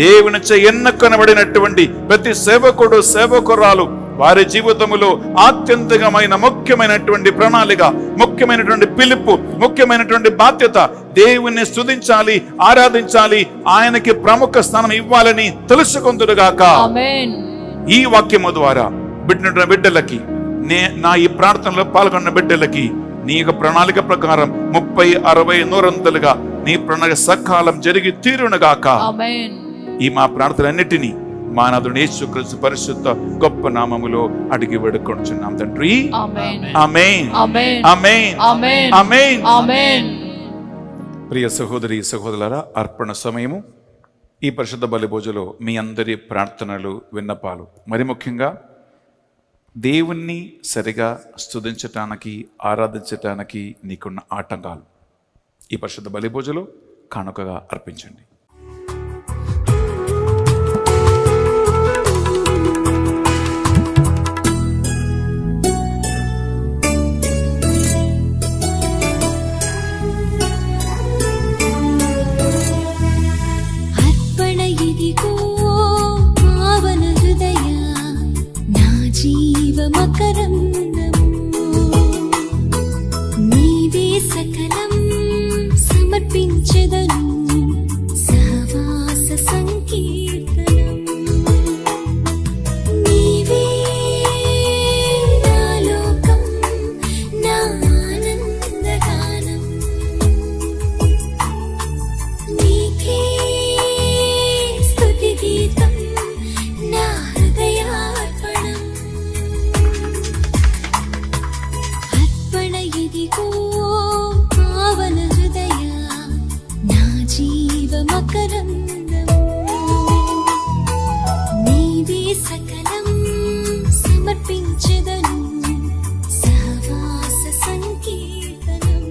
S2: దేవునిచే ఎన్నుకొనబడినటువంటి ప్రతి సేవకుడు, సేవకురాలు వారి జీవితములో ఆత్యంతికమైన ముఖ్యమైనటువంటి ప్రణాళిక, ముఖ్యమైనటువంటి పిలుపు, ముఖ్యమైనటువంటి బాధ్యత దేవుణ్ణి స్తుతించాలి, ఆరాధించాలి, ఆయనకి ప్రముఖ స్థానం ఇవ్వాలని తెలుసుకుందురుగాక. ఈ వాక్యము ద్వారా బిడ్డలకి, నా ఈ ప్రార్థనలో పాల్గొన్న బిడ్డలకి నీ యొక్క ప్రణాళిక ప్రకారం 30, 60, 100 నీ ప్రణాళిక సకాలం జరిగి తీరునుగాక. ఈ మా ప్రార్థనలన్నిటినీ మానవుడు యేసుక్రీస్తు పరిశుద్ధ గొప్ప నామములో అడిగి వేడుకొనుచున్నాం తండ్రి.
S3: ఆమేన్.
S2: ఆమేన్.
S3: ఆమేన్.
S2: ఆమేన్.
S3: ఆమేన్.
S2: ఆమేన్.
S3: ఆమేన్.
S2: ప్రియ సహోదరి సహోదరులారా, అర్పణ సమయము. ఈ పరిశుద్ధ బలి పూజలో మీ అందరి ప్రార్థనలు, విన్నపాలు, మరి ముఖ్యంగా దేవుణ్ణి సరిగా స్తుతించటానికి, ఆరాధించటానికి నీకున్న ఆటంకాలు ఈ పరిశుద్ధ బలి పూజలో కానుకగా అర్పించండి.
S5: అర్పణ ఇదిగో పావన హృదయ నా జీవ మకరందము నీవే సకలం సమర్పించెదను సహవాస సంకీర్తనం నీవే నా లోకం నా ఆనందగానం నీకే స్తుతి గీతం నా హృదయార్పణం అర్పణ ఇదిగో పావన హృదయ నా జీవ మకరందము నీవే సకలం సమర్పించెదను సహవాస సంకీర్తనం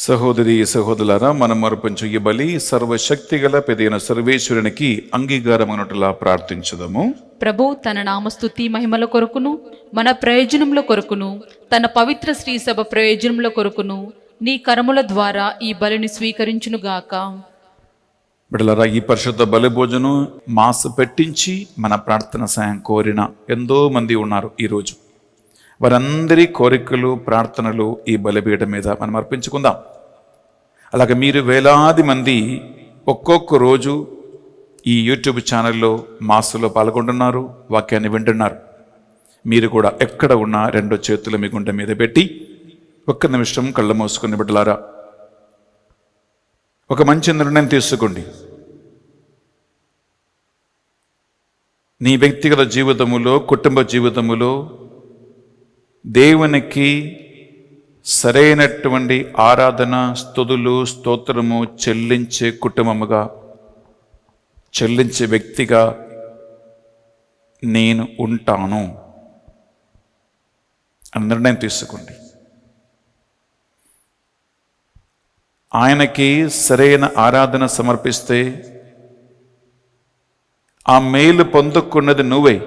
S2: సహోదరి సహోదరులారా, మనం అర్పించు ఈ బలి సర్వశక్తిగల పెదైన సర్వేశ్వరునికి అంగీకారమనుటలా ప్రార్థించుదాము.
S3: ప్రభు తన నామస్తుతి మహిమల కొరకును, మన ప్రయోజనముల కొరకును, తన పవిత్ర శ్రీ సభ ప్రయోజనముల కొరకును నీ కరముల ద్వారా ఈ బలిని స్వీకరించునుగాక.
S2: బిడ్డలారా, ఈ పరిశుద్ధ బలి భోజనం మాస పెట్టించి మన ప్రార్థన సాయం కోరిన ఎంతో మంది ఉన్నారు. ఈరోజు వారందరి కోరికలు, ప్రార్థనలు ఈ బలిపీఠం మీద మనం అర్పించుకుందాం. అలాగే మీరు వేలాది మంది ఒక్కొక్క రోజు ఈ యూట్యూబ్ ఛానల్లో మాసలో పాల్గొంటున్నారు, వాక్యాన్ని వింటున్నారు. మీరు కూడా ఎక్కడ ఉన్నా రెండో చేతులు మీ గుండె మీద పెట్టి ఒక్క నిమిషం కళ్ళు మూసుకుని బిడ్డలారా ఒక మంచి నిర్ణయం తీసుకోండి. నీ వ్యక్తిగత జీవితములో, కుటుంబ జీవితములో దేవునికి సరైనటువంటి ఆరాధన, స్తుతులు, స్తోత్రము చెల్లించే కుటుంబముగా, చెల్లించే వ్యక్తిగా నేను ఉంటాను అని నిర్ణయం తీసుకోండి. ఆయనకి సరైన ఆరాధన సమర్పిస్తే ఆ మేలు పొందుకున్నది నువ్వే.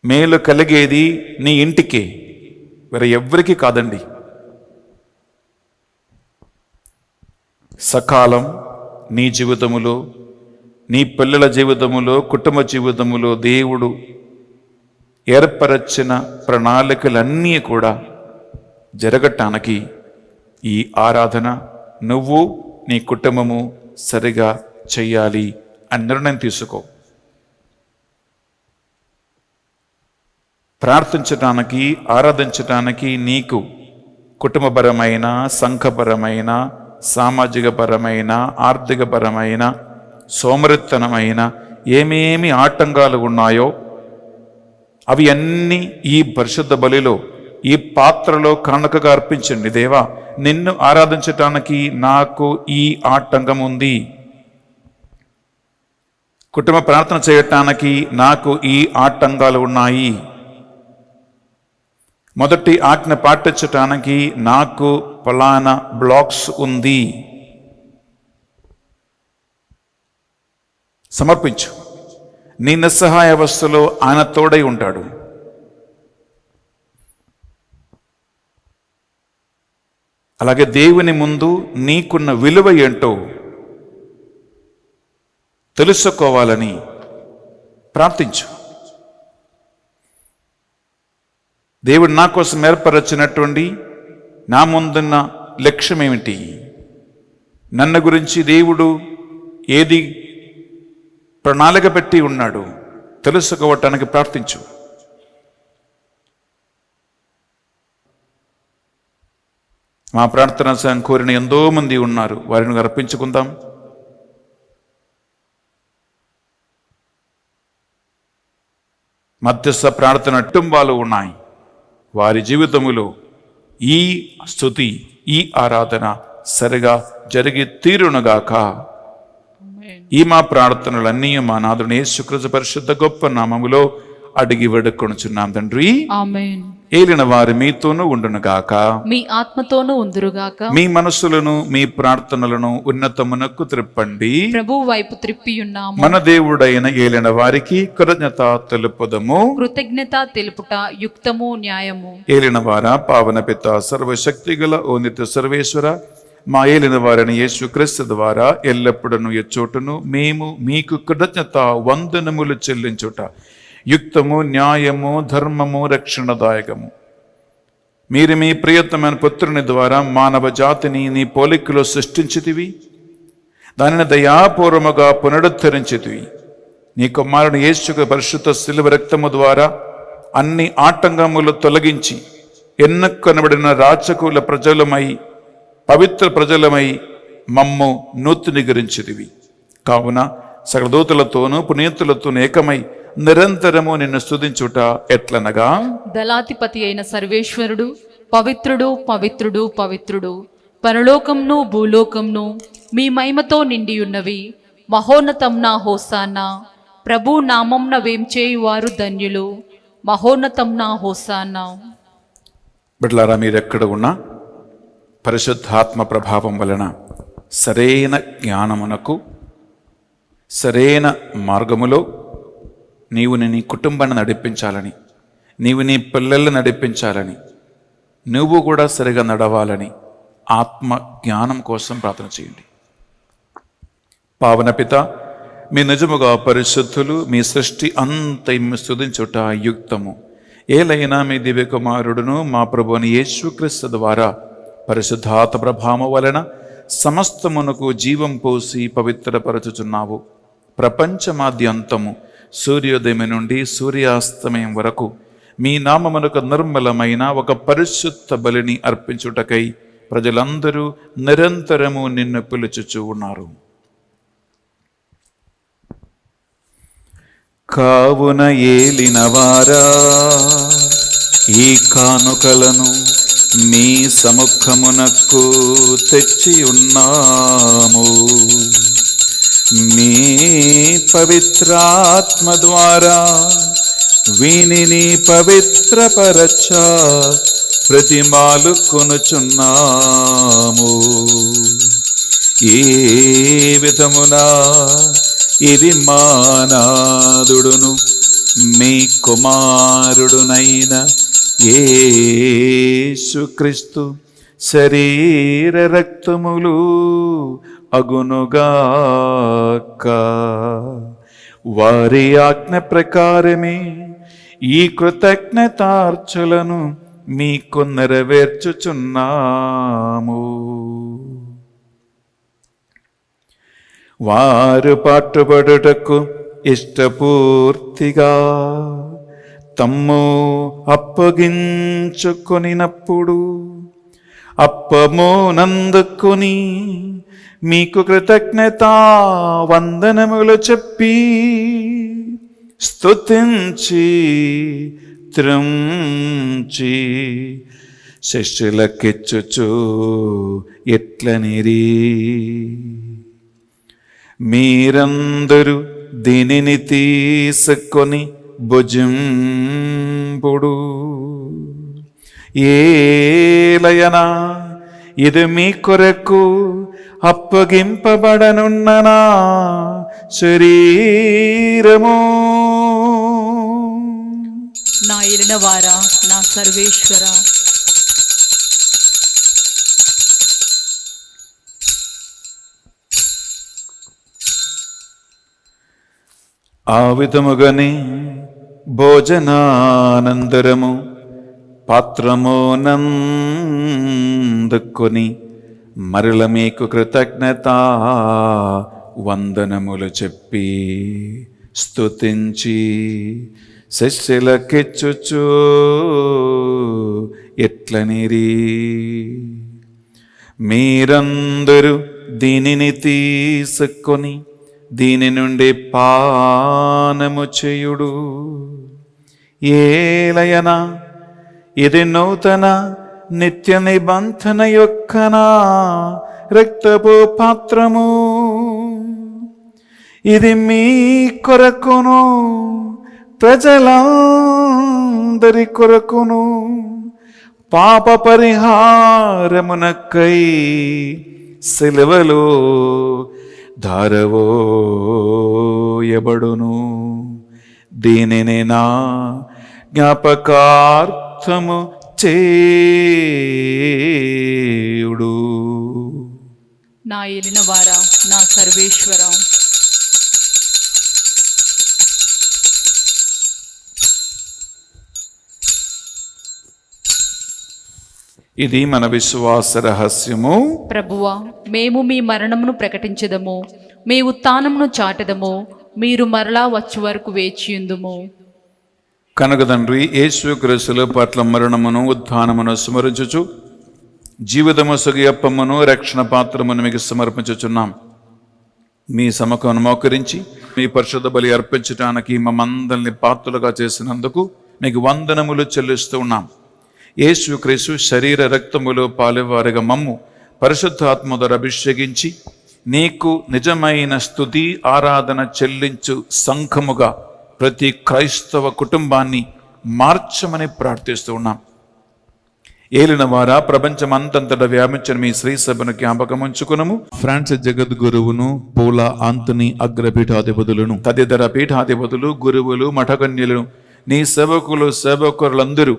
S2: మేలు కలిగేది నీ ఇంటికే, వేరే ఎవ్వరికీ కాదండి. సకాలం నీ జీవితములో, నీ పిల్లల జీవితములో, కుటుంబ జీవితములో దేవుడు ఏర్పరచిన ప్రణాళికలన్నీ కూడా జరగటానికి ఈ ఆరాధన నువ్వు, నీ కుటుంబము సరిగా చెయ్యాలి అని నిర్ణయం తీసుకో. ప్రార్థించటానికి, ఆరాధించటానికి నీకు కుటుంబపరమైన, సంఘపరమైన, సామాజికపరమైన, ఆర్థికపరమైన, సోమరితనమైన ఏమేమి ఆటంకాలు ఉన్నాయో అవి అన్నీ ఈ పరిశుద్ధ బలిలో, ఈ పాత్రలో కానుకగా అర్పించండి. దేవా, నిన్ను ఆరాధించటానికి నాకు ఈ ఆటంకం ఉంది, కుటుంబ ప్రార్థన చేయటానికి నాకు ఈ ఆటంకాలు ఉన్నాయి, మొదటి ఆజ్ఞ పాటించటానికి నాకు ఫలానా బ్లాక్స్ ఉంది. సమర్పించు. నీ నిస్సహాయ అవస్థలో ఆయన తోడై ఉంటాడు. అలాగే దేవుని ముందు నీకున్న విలువ ఏంటో తెలుసుకోవాలని ప్రార్థించు. దేవుడు నా కోసం ఏర్పరచినటువంటి నా ముందున్న లక్ష్యం ఏమిటి, నన్ను గురించి దేవుడు ఏది ప్రణాళిక పెట్టి ఉన్నాడు తెలుసుకోవటానికి ప్రార్థించు. మా ప్రార్థన సాయం కోరిన ఎంతో మంది ఉన్నారు, వారిని అర్పించుకుందాం. మధ్యస్థ ప్రార్థన కుటుంబాలు ఉన్నాయి. వారి జీవితములో ఈ స్తుతి, ఈ ఆరాధన సరిగా జరిగి తీరునుగాక. ఈ మా ప్రార్థనలన్నీ మా నాథుని యేసుక్రీస్తు పరిశుద్ధ గొప్ప నామములో అడిగి వేడుకొనుచున్నాం తండ్రి.
S3: ఆమేన్.
S2: ఏలిన వారి మీతోనూ ఉండునుగాక.
S3: మీ ఆత్మతోనూ ఉందురుగాక.
S2: మీ మనస్సులను మీ ప్రార్థనలను ఉన్నతమునకు త్రిప్పండి.
S3: ప్రభువు వైపు త్రిప్పియున్నాము.
S2: మన దేవుడైన ఏలిన వారికి కృతజ్ఞత తెలుపుదము.
S3: కృతజ్ఞత తెలుపుట యుక్తము, న్యాయము.
S2: ఏలిన వార పావన పిత సర్వశక్తి గల ఓ నిత్య సర్వేశ్వర, మా ఏలిన వారిని యేసుక్రీస్తు ద్వారా ఎల్లప్పుడూ ఎచ్చోటును మేము మీకు కృతజ్ఞత వందనములు చెల్లించుట యుక్తము, న్యాయము, ధర్మము, రక్షణదాయకము. మీరు మీ ప్రియతమైన పుత్రుని ద్వారా మానవ జాతిని నీ పోలికలో సృష్టించితివి, దానిని దయాపూర్వముగా పునరుద్ధరించితివి. నీ కుమారుని యేసు పరిశుద్ధ శిలువ రక్తము ద్వారా అన్ని ఆటంకములు తొలగించి ఎన్నుకొనబడిన రాచకుల ప్రజలమై, పవిత్ర ప్రజలమై మమ్ము నూతనీకరించితివి. కావున సకల దూతలతోనూ పునీతులతోనూ ఏకమై నిరంతరము నిన్ను స్తుతించుట ఎట్లనగా,
S3: దళాధిపతి అయిన సర్వేశ్వరుడు పవిత్రుడు, పవిత్రుడు, పవిత్రుడు, పరలోకంను భూలోకంను మీ మహిమతో నిండియున్నవి. మహోన్నతంన హోసానా. ప్రభు నామంన వేంచేయువారు ధన్యులు. మహోన్నతంన హోసానా.
S2: బిడ్డలారా, మీరెక్కడ ఉన్నా పరిశుద్ధాత్మ ప్రభావం వలన సరైన జ్ఞానమునకు, సరైన మార్గములో నీవు నీ కుటుంబాన్ని నడిపించాలని, నీవు నీ పిల్లల్ని నడిపించాలని, నువ్వు కూడా సరిగా నడవాలని ఆత్మ జ్ఞానం కోసం ప్రార్థన చేయండి. పావన పిత, మీ నిజముగా పరిశుద్ధులు, మీ సృష్టి అంతయు స్తుతించుట యుక్తము. ఏలైనా మీ దివ్య కుమారుడును మా ప్రభువుని యేసుక్రీస్తు ద్వారా పరిశుద్ధాత్మ ప్రభావం వలన సమస్తమునకు జీవం పోసి పవిత్రపరచుచున్నావు. ప్రపంచమాద్యంతము సూర్యోదయం నుండి సూర్యాస్తమయం వరకు మీ నామమునకు నిర్మలమైన ఒక పరిశుద్ధ బలిని అర్పించుటకై ప్రజలందరూ నిరంతరము నిన్ను పిలుచుచూ ఉన్నారు. కావున ఏలినవారా, ఈ కానుకలను మీ సముఖమునకు తెచ్చి ఉన్నాము. మీ పవిత్రాత్మ ద్వారా వీనిని పవిత్రపరచ ప్రతిమాలు కొనుచున్నాము. ఏ విధమున ఇది మానాదుడును మీ కుమారుడునైన యేసుక్రీస్తు శరీర రక్తములు అగునుగాక. వారి ఆజ్ఞ ప్రకారమే ఈ కృతజ్ఞతార్చలను మీకు నెరవేర్చుచున్నాము. వారు పాటుపడుటకు ఇష్టపూర్తిగా తమ్ము అప్పగించుకొనినప్పుడు అప్పమునందుకొని మీకు కృతజ్ఞత వందనములు చెప్పి స్తుతించి త్రుంచి శిష్యులకిచ్చుచు ఎట్లనిరి, మీరందరూ దీనిని తీసుకొని భుజింపుడు. ఏలయనా ఇది మీ కొరకు అప్పగింపబడనున్న శరీరము.
S3: నా ఏలినవారా, నా సర్వేశ్వర,
S2: ఆ విధముగానే భోజనానంతరము పాత్రమునందుకొని మరల మీకు కృతజ్ఞత వందనములు చెప్పి స్తుతించి శిష్యులకిచ్చుచు ఎట్లనిరి, మీరందరూ దీనిని తీసుకొని దీని నుండి పానము చేయుడు. ఏలయనా ఇది నూతన నిత్య నిబంధన యొక్కనా రక్తపు పాత్రము, ఇది మీ కొరకును ప్రజలందరి కొరకును పాప పరిహారమునకై సిలువలో ధారవోయబడును. దీనిని నా జ్ఞాపకార్థము చేయుడు.
S3: నా ఏలినవారా, నా సర్వేశ్వర,
S2: ఇది మన విశ్వాస రహస్యము.
S3: ప్రభువా, మేము మీ మరణమును ప్రకటించదము, మీ ఉత్థానమును చాటెదము, మీరు మరలా వచ్చే వరకు వేచియుందుము.
S2: కనుక తండ్రి, యేసుక్రీస్తుల పట్ల మరణమును ఉత్థానమును స్మరించుచు జీవితము సుగయప్పమును రక్షణ పాత్రమును మీకు సమర్పించుచున్నాం. మీ సముఖమును మోకరించి మీ పరిశుద్ధ బలి అర్పించడానికి మమ్మందరిని పాత్రలుగా చేసినందుకు మీకు వందనములు చెల్లిస్తూ ఉన్నాం. యేసుక్రీస్తు శరీర రక్తములు పాలువారిగా మమ్ము పరిశుద్ధాత్మ ద్వారా అభిషేకించి నీకు నిజమైన స్తుతి ఆరాధన చెల్లించు సంఘముగా ప్రతి క్రైస్తవ కుటుంబాన్ని మార్చమని ప్రార్థిస్తూ ఉన్నాం. ఏలిన వారా, ప్రపంచమంతంతటా వ్యాపించిన మీ శ్రీ సభను జ్ఞాపకం ఉంచుకునము. ఫ్రాన్సిస్ జగద్గురువును, పోలా ఆంతనీ అగ్రపీఠాధిపతులను, తదితర పీఠాధిపతులు, గురువులు, మఠకన్యలను, నీ సేవకులు, సేవకులందరూ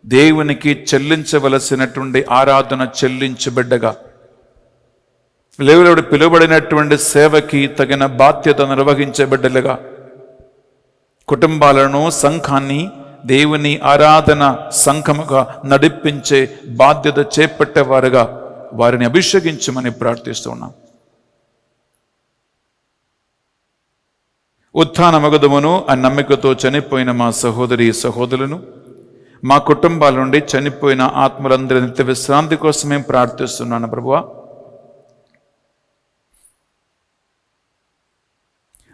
S2: దేవునికి చెల్లించవలసినటువంటి ఆరాధన చెల్లించబడ్డగా లేవులోడు పిలువబడినటువంటి సేవకి తగిన బాధ్యత నిర్వహించబడ్డలుగా కుటుంబాలను, సంఘాన్ని దేవుని ఆరాధన సంఘముగా నడిపించే బాధ్యత చేపట్టేవారుగా వారిని అభిషేకించమని ప్రార్థిస్తున్నాం. ఉత్థాన మగదుమును ఆ నమ్మికతో చనిపోయిన మా సహోదరి సహోదరులను, మా కుటుంబాల నుండి చనిపోయిన ఆత్మలందరి నిత్య విశ్రాంతి కోసమే ప్రార్థిస్తున్నాను. ప్రభువా,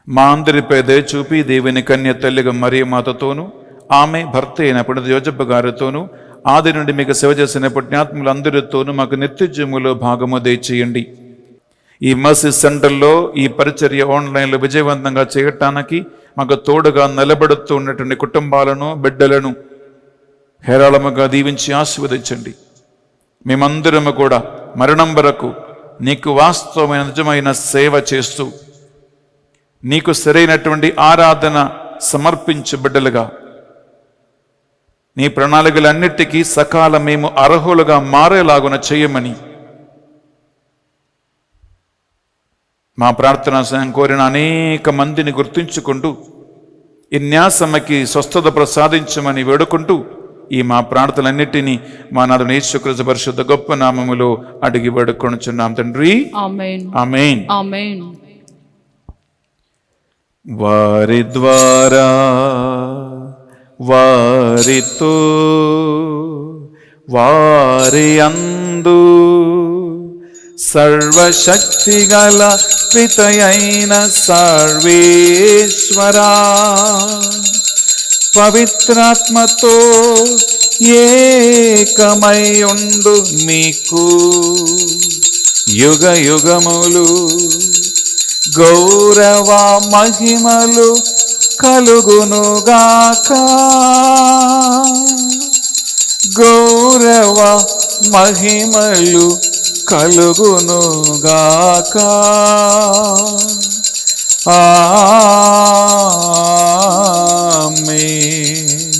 S2: మా అందరిపై దయ చూపి దేవుని కన్య తల్లిగా మరియ మాతతోనూ, ఆమె భర్త అయిన పుణ్య యోజప్ప గారితోనూ, ఆది నుండి మీకు సేవ చేసిన పుణ్యాత్ములందరితోనూ మాకు నిత్యజీవములో భాగము దయచేయండి. ఈ మర్సీ సెంటర్లో ఈ పరిచర్య ఆన్లైన్లో విజయవంతంగా చేయటానికి మాకు తోడుగా నిలబడుతూ ఉన్నటువంటి కుటుంబాలను, బిడ్డలను హేరాళముగా దీవించి ఆశీర్వదించండి. మేమందరము కూడా మరణం వరకు నీకు వాస్తవమైన నిజమైన సేవ చేస్తూ నీకు సరైనటువంటి ఆరాధన సమర్పించే బిడ్డలుగా నీ ప్రణాళికలన్నిటికీ సకాల మేము అర్హులుగా మారేలాగున చేయమని మా ప్రార్థనా సమయం కోరిన అనేక మందిని గుర్తుంచుకుంటూ ఈ న్యాసమ్మకి స్వస్థత ప్రసాదించమని వేడుకుంటూ ఈ మా ప్రార్థనలన్నిటినీ మా నాథుని యేసుక్రీస్తు పరిశుద్ధ గొప్ప నామములో అడిగి వేడుకొనుచున్నాం తండ్రి.
S3: ఆమేన్.
S2: ఆమేన్.
S3: ఆమేన్.
S2: వారి ద్వారా, వారితో, వారి అందు సర్వశక్తిగల పితయైన సర్వేశ్వరా, పవిత్రాత్మతో ఏకమై ఉండు మీకు యుగ యుగములు గౌరవ మహిమలు కలుగునుగాక. గౌరవ మహిమలు కలుగునుగాక. ఆమేన్.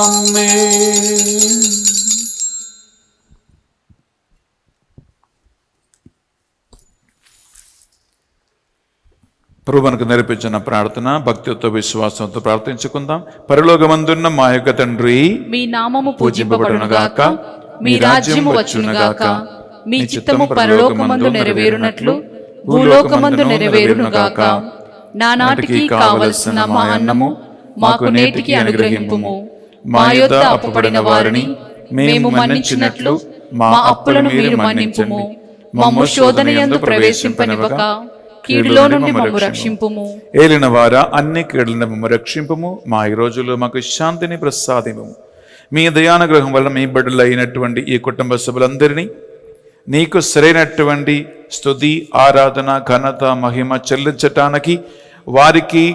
S2: ఆమేన్. ప్రభు మనకు నేర్పించిన ప్రార్థన భక్తితో విశ్వాసంతో ప్రార్థించుకుందాం. పరలోకమందున్న మా యొక్క తండ్రి,
S3: మీ నామము పూజింపబడునుగాక, మీ రాజ్యము వచ్చునుగాక, మీ చిత్తము పరలోకమందు నెరవేరునట్లు భూలోకమందు నెరవేరునుగాక. నానాటికి కావలసిన మా అన్నము మాకు నేటికి అనుగ్రహింపుము. మా యొద్ద అప్పుపడిన వారిని మేము మన్నించినట్లు మా అప్పులను మీరు మన్నింపుము. మమ్ము శోధనయందు ప్రవేశింపనివ్వక కీడులో నుండి మమ్ము రక్షింపుము.
S2: ఏలిన వారా అన్ని కీడుల మమ్ము రక్షింపుము. మా ఈ రోజుల్లో మాకు శాంతిని ప్రసాదింపుము. మీ దయానుగ్రహం వల్ల మీ బిడ్డలైనటువంటి ఈ కుటుంబ సభ్యులందరినీ నీకు సరైనటువంటి స్తుతి, ఆరాధన, ఘనత, మహిమ చెల్లించటానికి వారికి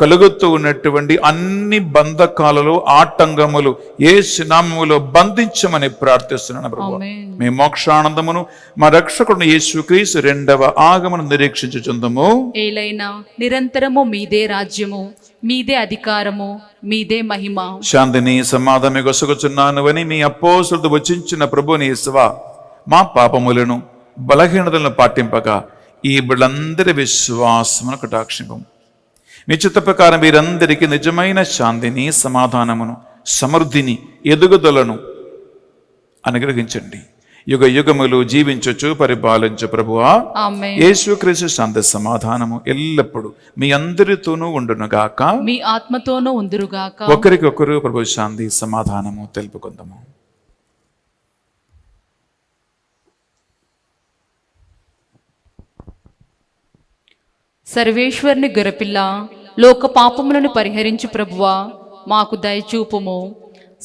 S2: కలుగుతూ ఉన్నటువంటి అన్ని బంధకాలలో ఆటంకములు యేసు నామములో బంధించమని ప్రార్థిస్తున్నాను ప్రభువా.
S3: ఆమేన్.
S2: మీ మోక్షానందమును మా రక్షకుడు యేసుక్రీస్తు రెండవ ఆగమను నిరీక్షించుచుందము.
S3: ఏలైనా నిరంతరము మీదే రాజ్యము, మీదే అధికారము, మీదే మహిమ.
S2: శాంతిని సమాధానం గొసగుచున్నాను అని మీ అపోస్తులతో వచించిన ప్రభుని యేసువా, మా పాపములను బలహీనతలను పాటింపగా ఈ బిడ్డలందరి విశ్వాసమును కటాక్షింపము. మీ చిత్త ప్రకారం వీరందరికీ నిజమైన శాంతిని, సమాధానమును, సమృద్ధిని, ఎదుగుదలను అనుగ్రహించండి. యుగ యుగములు జీవించుచు పరిపాలించు ప్రభువా.
S3: ఆమేన్.
S2: యేసుక్రీస్తు శాంతి సమాధానము ఎల్లప్పుడూ మీ అందరితోనూ ఉండునుగాక.
S3: మీ ఆత్మతోనూ ఉందురుగాక.
S2: ఒకరికొకరు ప్రభు శాంతి సమాధానము తెలుపుకుందాము.
S3: సర్వేశ్వరుని గొర్రెపిల్ల, లోక పాపములను పరిహరించు ప్రభువా, మాకు దయచూపుము.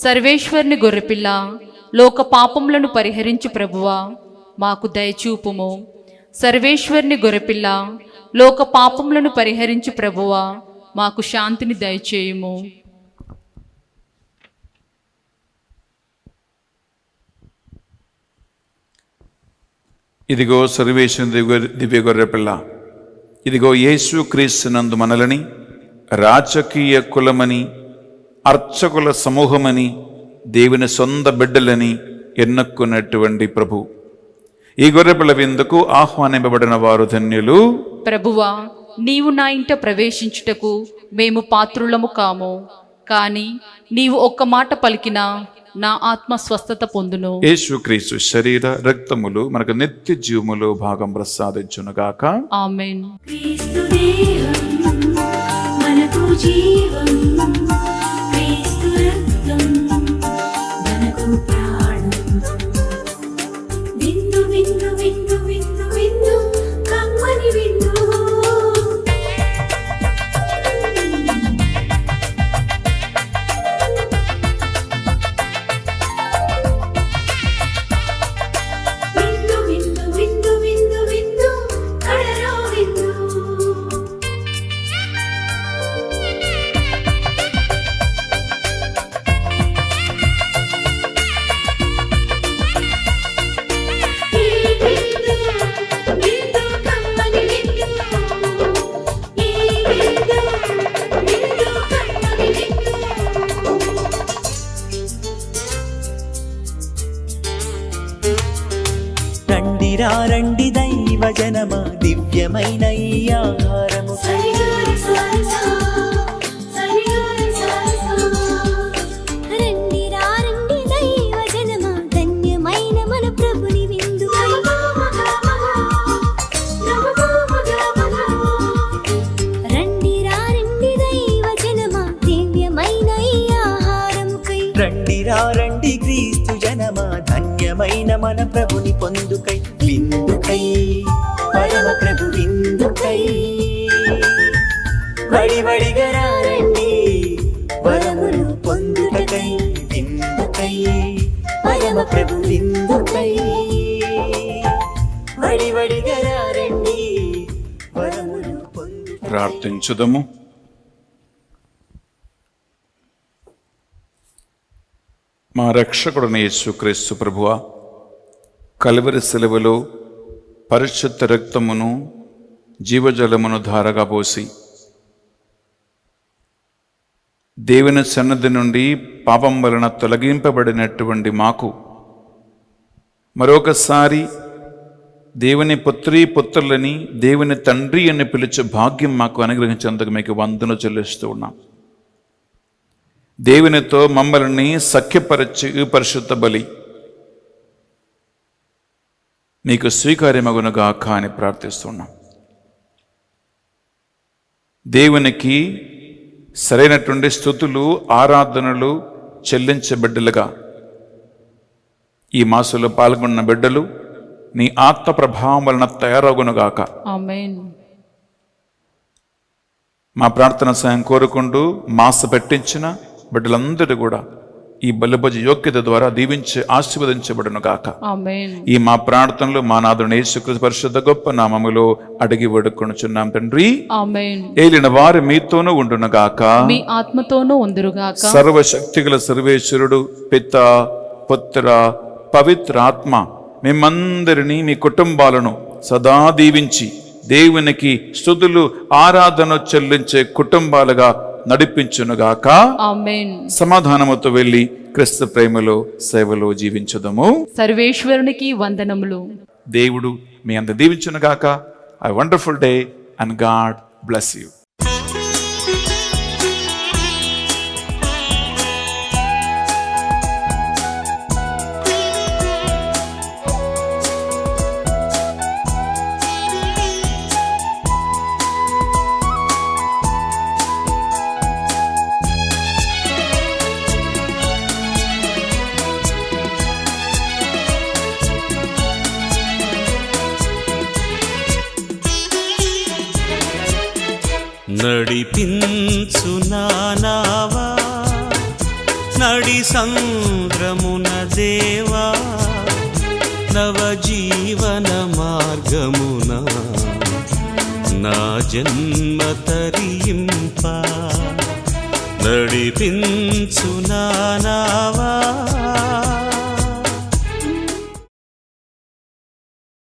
S3: సర్వేశ్వరుని గొర్రెపిల్ల, లోక పాపములను పరిహరించు ప్రభువా, మాకు దయచూపుము. సర్వేశ్వరుని గొర్రెపిల్ల, లోక పాపములను పరిహరించు ప్రభువా, మాకు శాంతిని దయచేయుము.
S2: ఇదిగో సర్వేశ్వరుని దివ్య గొర్రెపిల్ల, ఇదిగో యేసుక్రీస్తునందు మనలని రాజకీయ కులమని, అర్చకుల సమూహమని, దేవుని సొంత బిడ్డలని ఎన్నుకున్నటువంటి ప్రభు. ఈ గొర్రెపిల్ల విందుకు ఆహ్వానింపబడిన వారు ధన్యులు.
S3: ప్రభువా, నీవు నా ఇంట ప్రవేశించుటకు మేము పాత్రులము కాము, కానీ నీవు ఒక్క మాట పలికినా నా ఆత్మ స్వస్థత పొందును.
S2: యేసుక్రీస్తు శరీర రక్తములు మనకు నిత్య జీవములో భాగం ప్రసాదించునుగాక.
S3: ఆమేన్.
S5: క్రీస్తు దేహం మనకు జీవం, క్రీస్తు రక్తం మనకు ప్రాణం. విందు విందు విందు విందు విందు కమ్మని విందు. విందు విందు విందు విందు విందు కడలో విందు. ఈ విందు విందు కమ్మని విందు. ఈ విందు విందు కమ్మని విందు.
S7: రండిరా రండి దైవ జనమ, దివ్యమైన ఈ ఆహారము
S5: సరిగారి సరసా, సరిగారి సరసా. రండిరా రండి దైవ జనమా, ధన్యమైన మన ప్రభుని విందుకై. రండిరా రండి దైవ జనమా, దివ్యమైన ఈ ఆహారముకై.
S7: రండిరా రండి క్రీస్తు జనమ, ధన్యమైన మన ప్రభుని పొందుకై. విందుకై పరమ ప్రభు విందుకై, వడివడిగా రండి వరములు పొందుటకై. విందుకై పరమ ప్రభు విందుకై, వడివడిగా రండి వరములు పొందుటకై.
S2: ప్రార్థించుదము. మా రక్షకుడైన యేసుక్రీస్తు ప్రభువా, కల్వరి శిలువలో పరిశుద్ధ రక్తమును, జీవజలమును ధారగా పోసి దేవుని సన్నిధి నుండి పాపం వలన తొలగింపబడినటువంటి మాకు మరొకసారి దేవుని పుత్రులని, దేవుని తండ్రి అని పిలిచే భాగ్యం మాకు అనుగ్రహించేందుకు మీకు వందన చెల్లిస్తూ ఉన్నాం. దేవునితో మమ్మల్ని సఖ్యపరచి ఈ పరిశుద్ధ బలి మీకు స్వీకార్యమగునుగాక అని ప్రార్థిస్తున్నాం. దేవునికి సరైనటువంటి స్తుతులు, ఆరాధనలు చెల్లించే బిడ్డలుగా ఈ మాసంలో పాల్గొన్న బిడ్డలు నీ ఆత్మ ప్రభావం వలన తయారగునుగాక.
S3: ఆమేన్.
S2: మా ప్రార్థన సాయం కోరుకుంటూ మాస పెట్టించిన బిడ్డలందరూ కూడా ఈ బలిభోజ యోగ్యత ద్వారా దీవించి ఆశీర్వదించబడును గాక.
S3: ఆమేన్.
S2: ఈ మా ప్రార్థనలు మా నాథుని యేసుక్రీస్తు పరిశుద్ధ గొప్ప నామములో అడిగి వేడుకొనుచున్నాం తండ్రి.
S3: ఆమేన్.
S2: ఏలిన వారు మీతోనూ ఉండును గాక.
S3: మీ ఆత్మతోనూ ఉందురుగాక.
S2: సర్వశక్తిగల సర్వేశ్వరుడు పిత పుత్ర పవిత్ర ఆత్మ మిమ్మందరినీ మీ కుటుంబాలను సదా దీవించి దేవునికి స్తుతులు ఆరాధన చెల్లించే కుటుంబాలుగా నడిపించునుగాక.
S3: ఆమేన్.
S2: సమాధానముతో వెళ్ళి క్రీస్తు ప్రేమలో సేవలో జీవించుదము.
S3: సర్వేశ్వరునికి వందనములు.
S2: దేవుడు మీ అంత దీవించునుగాక. I wonderful day and God bless you.
S8: నడిపించు నానావా నడి సంద్రమున దేవా నవజీవన మార్గమున నా జన్మ తరింప. నడిపించు నానావా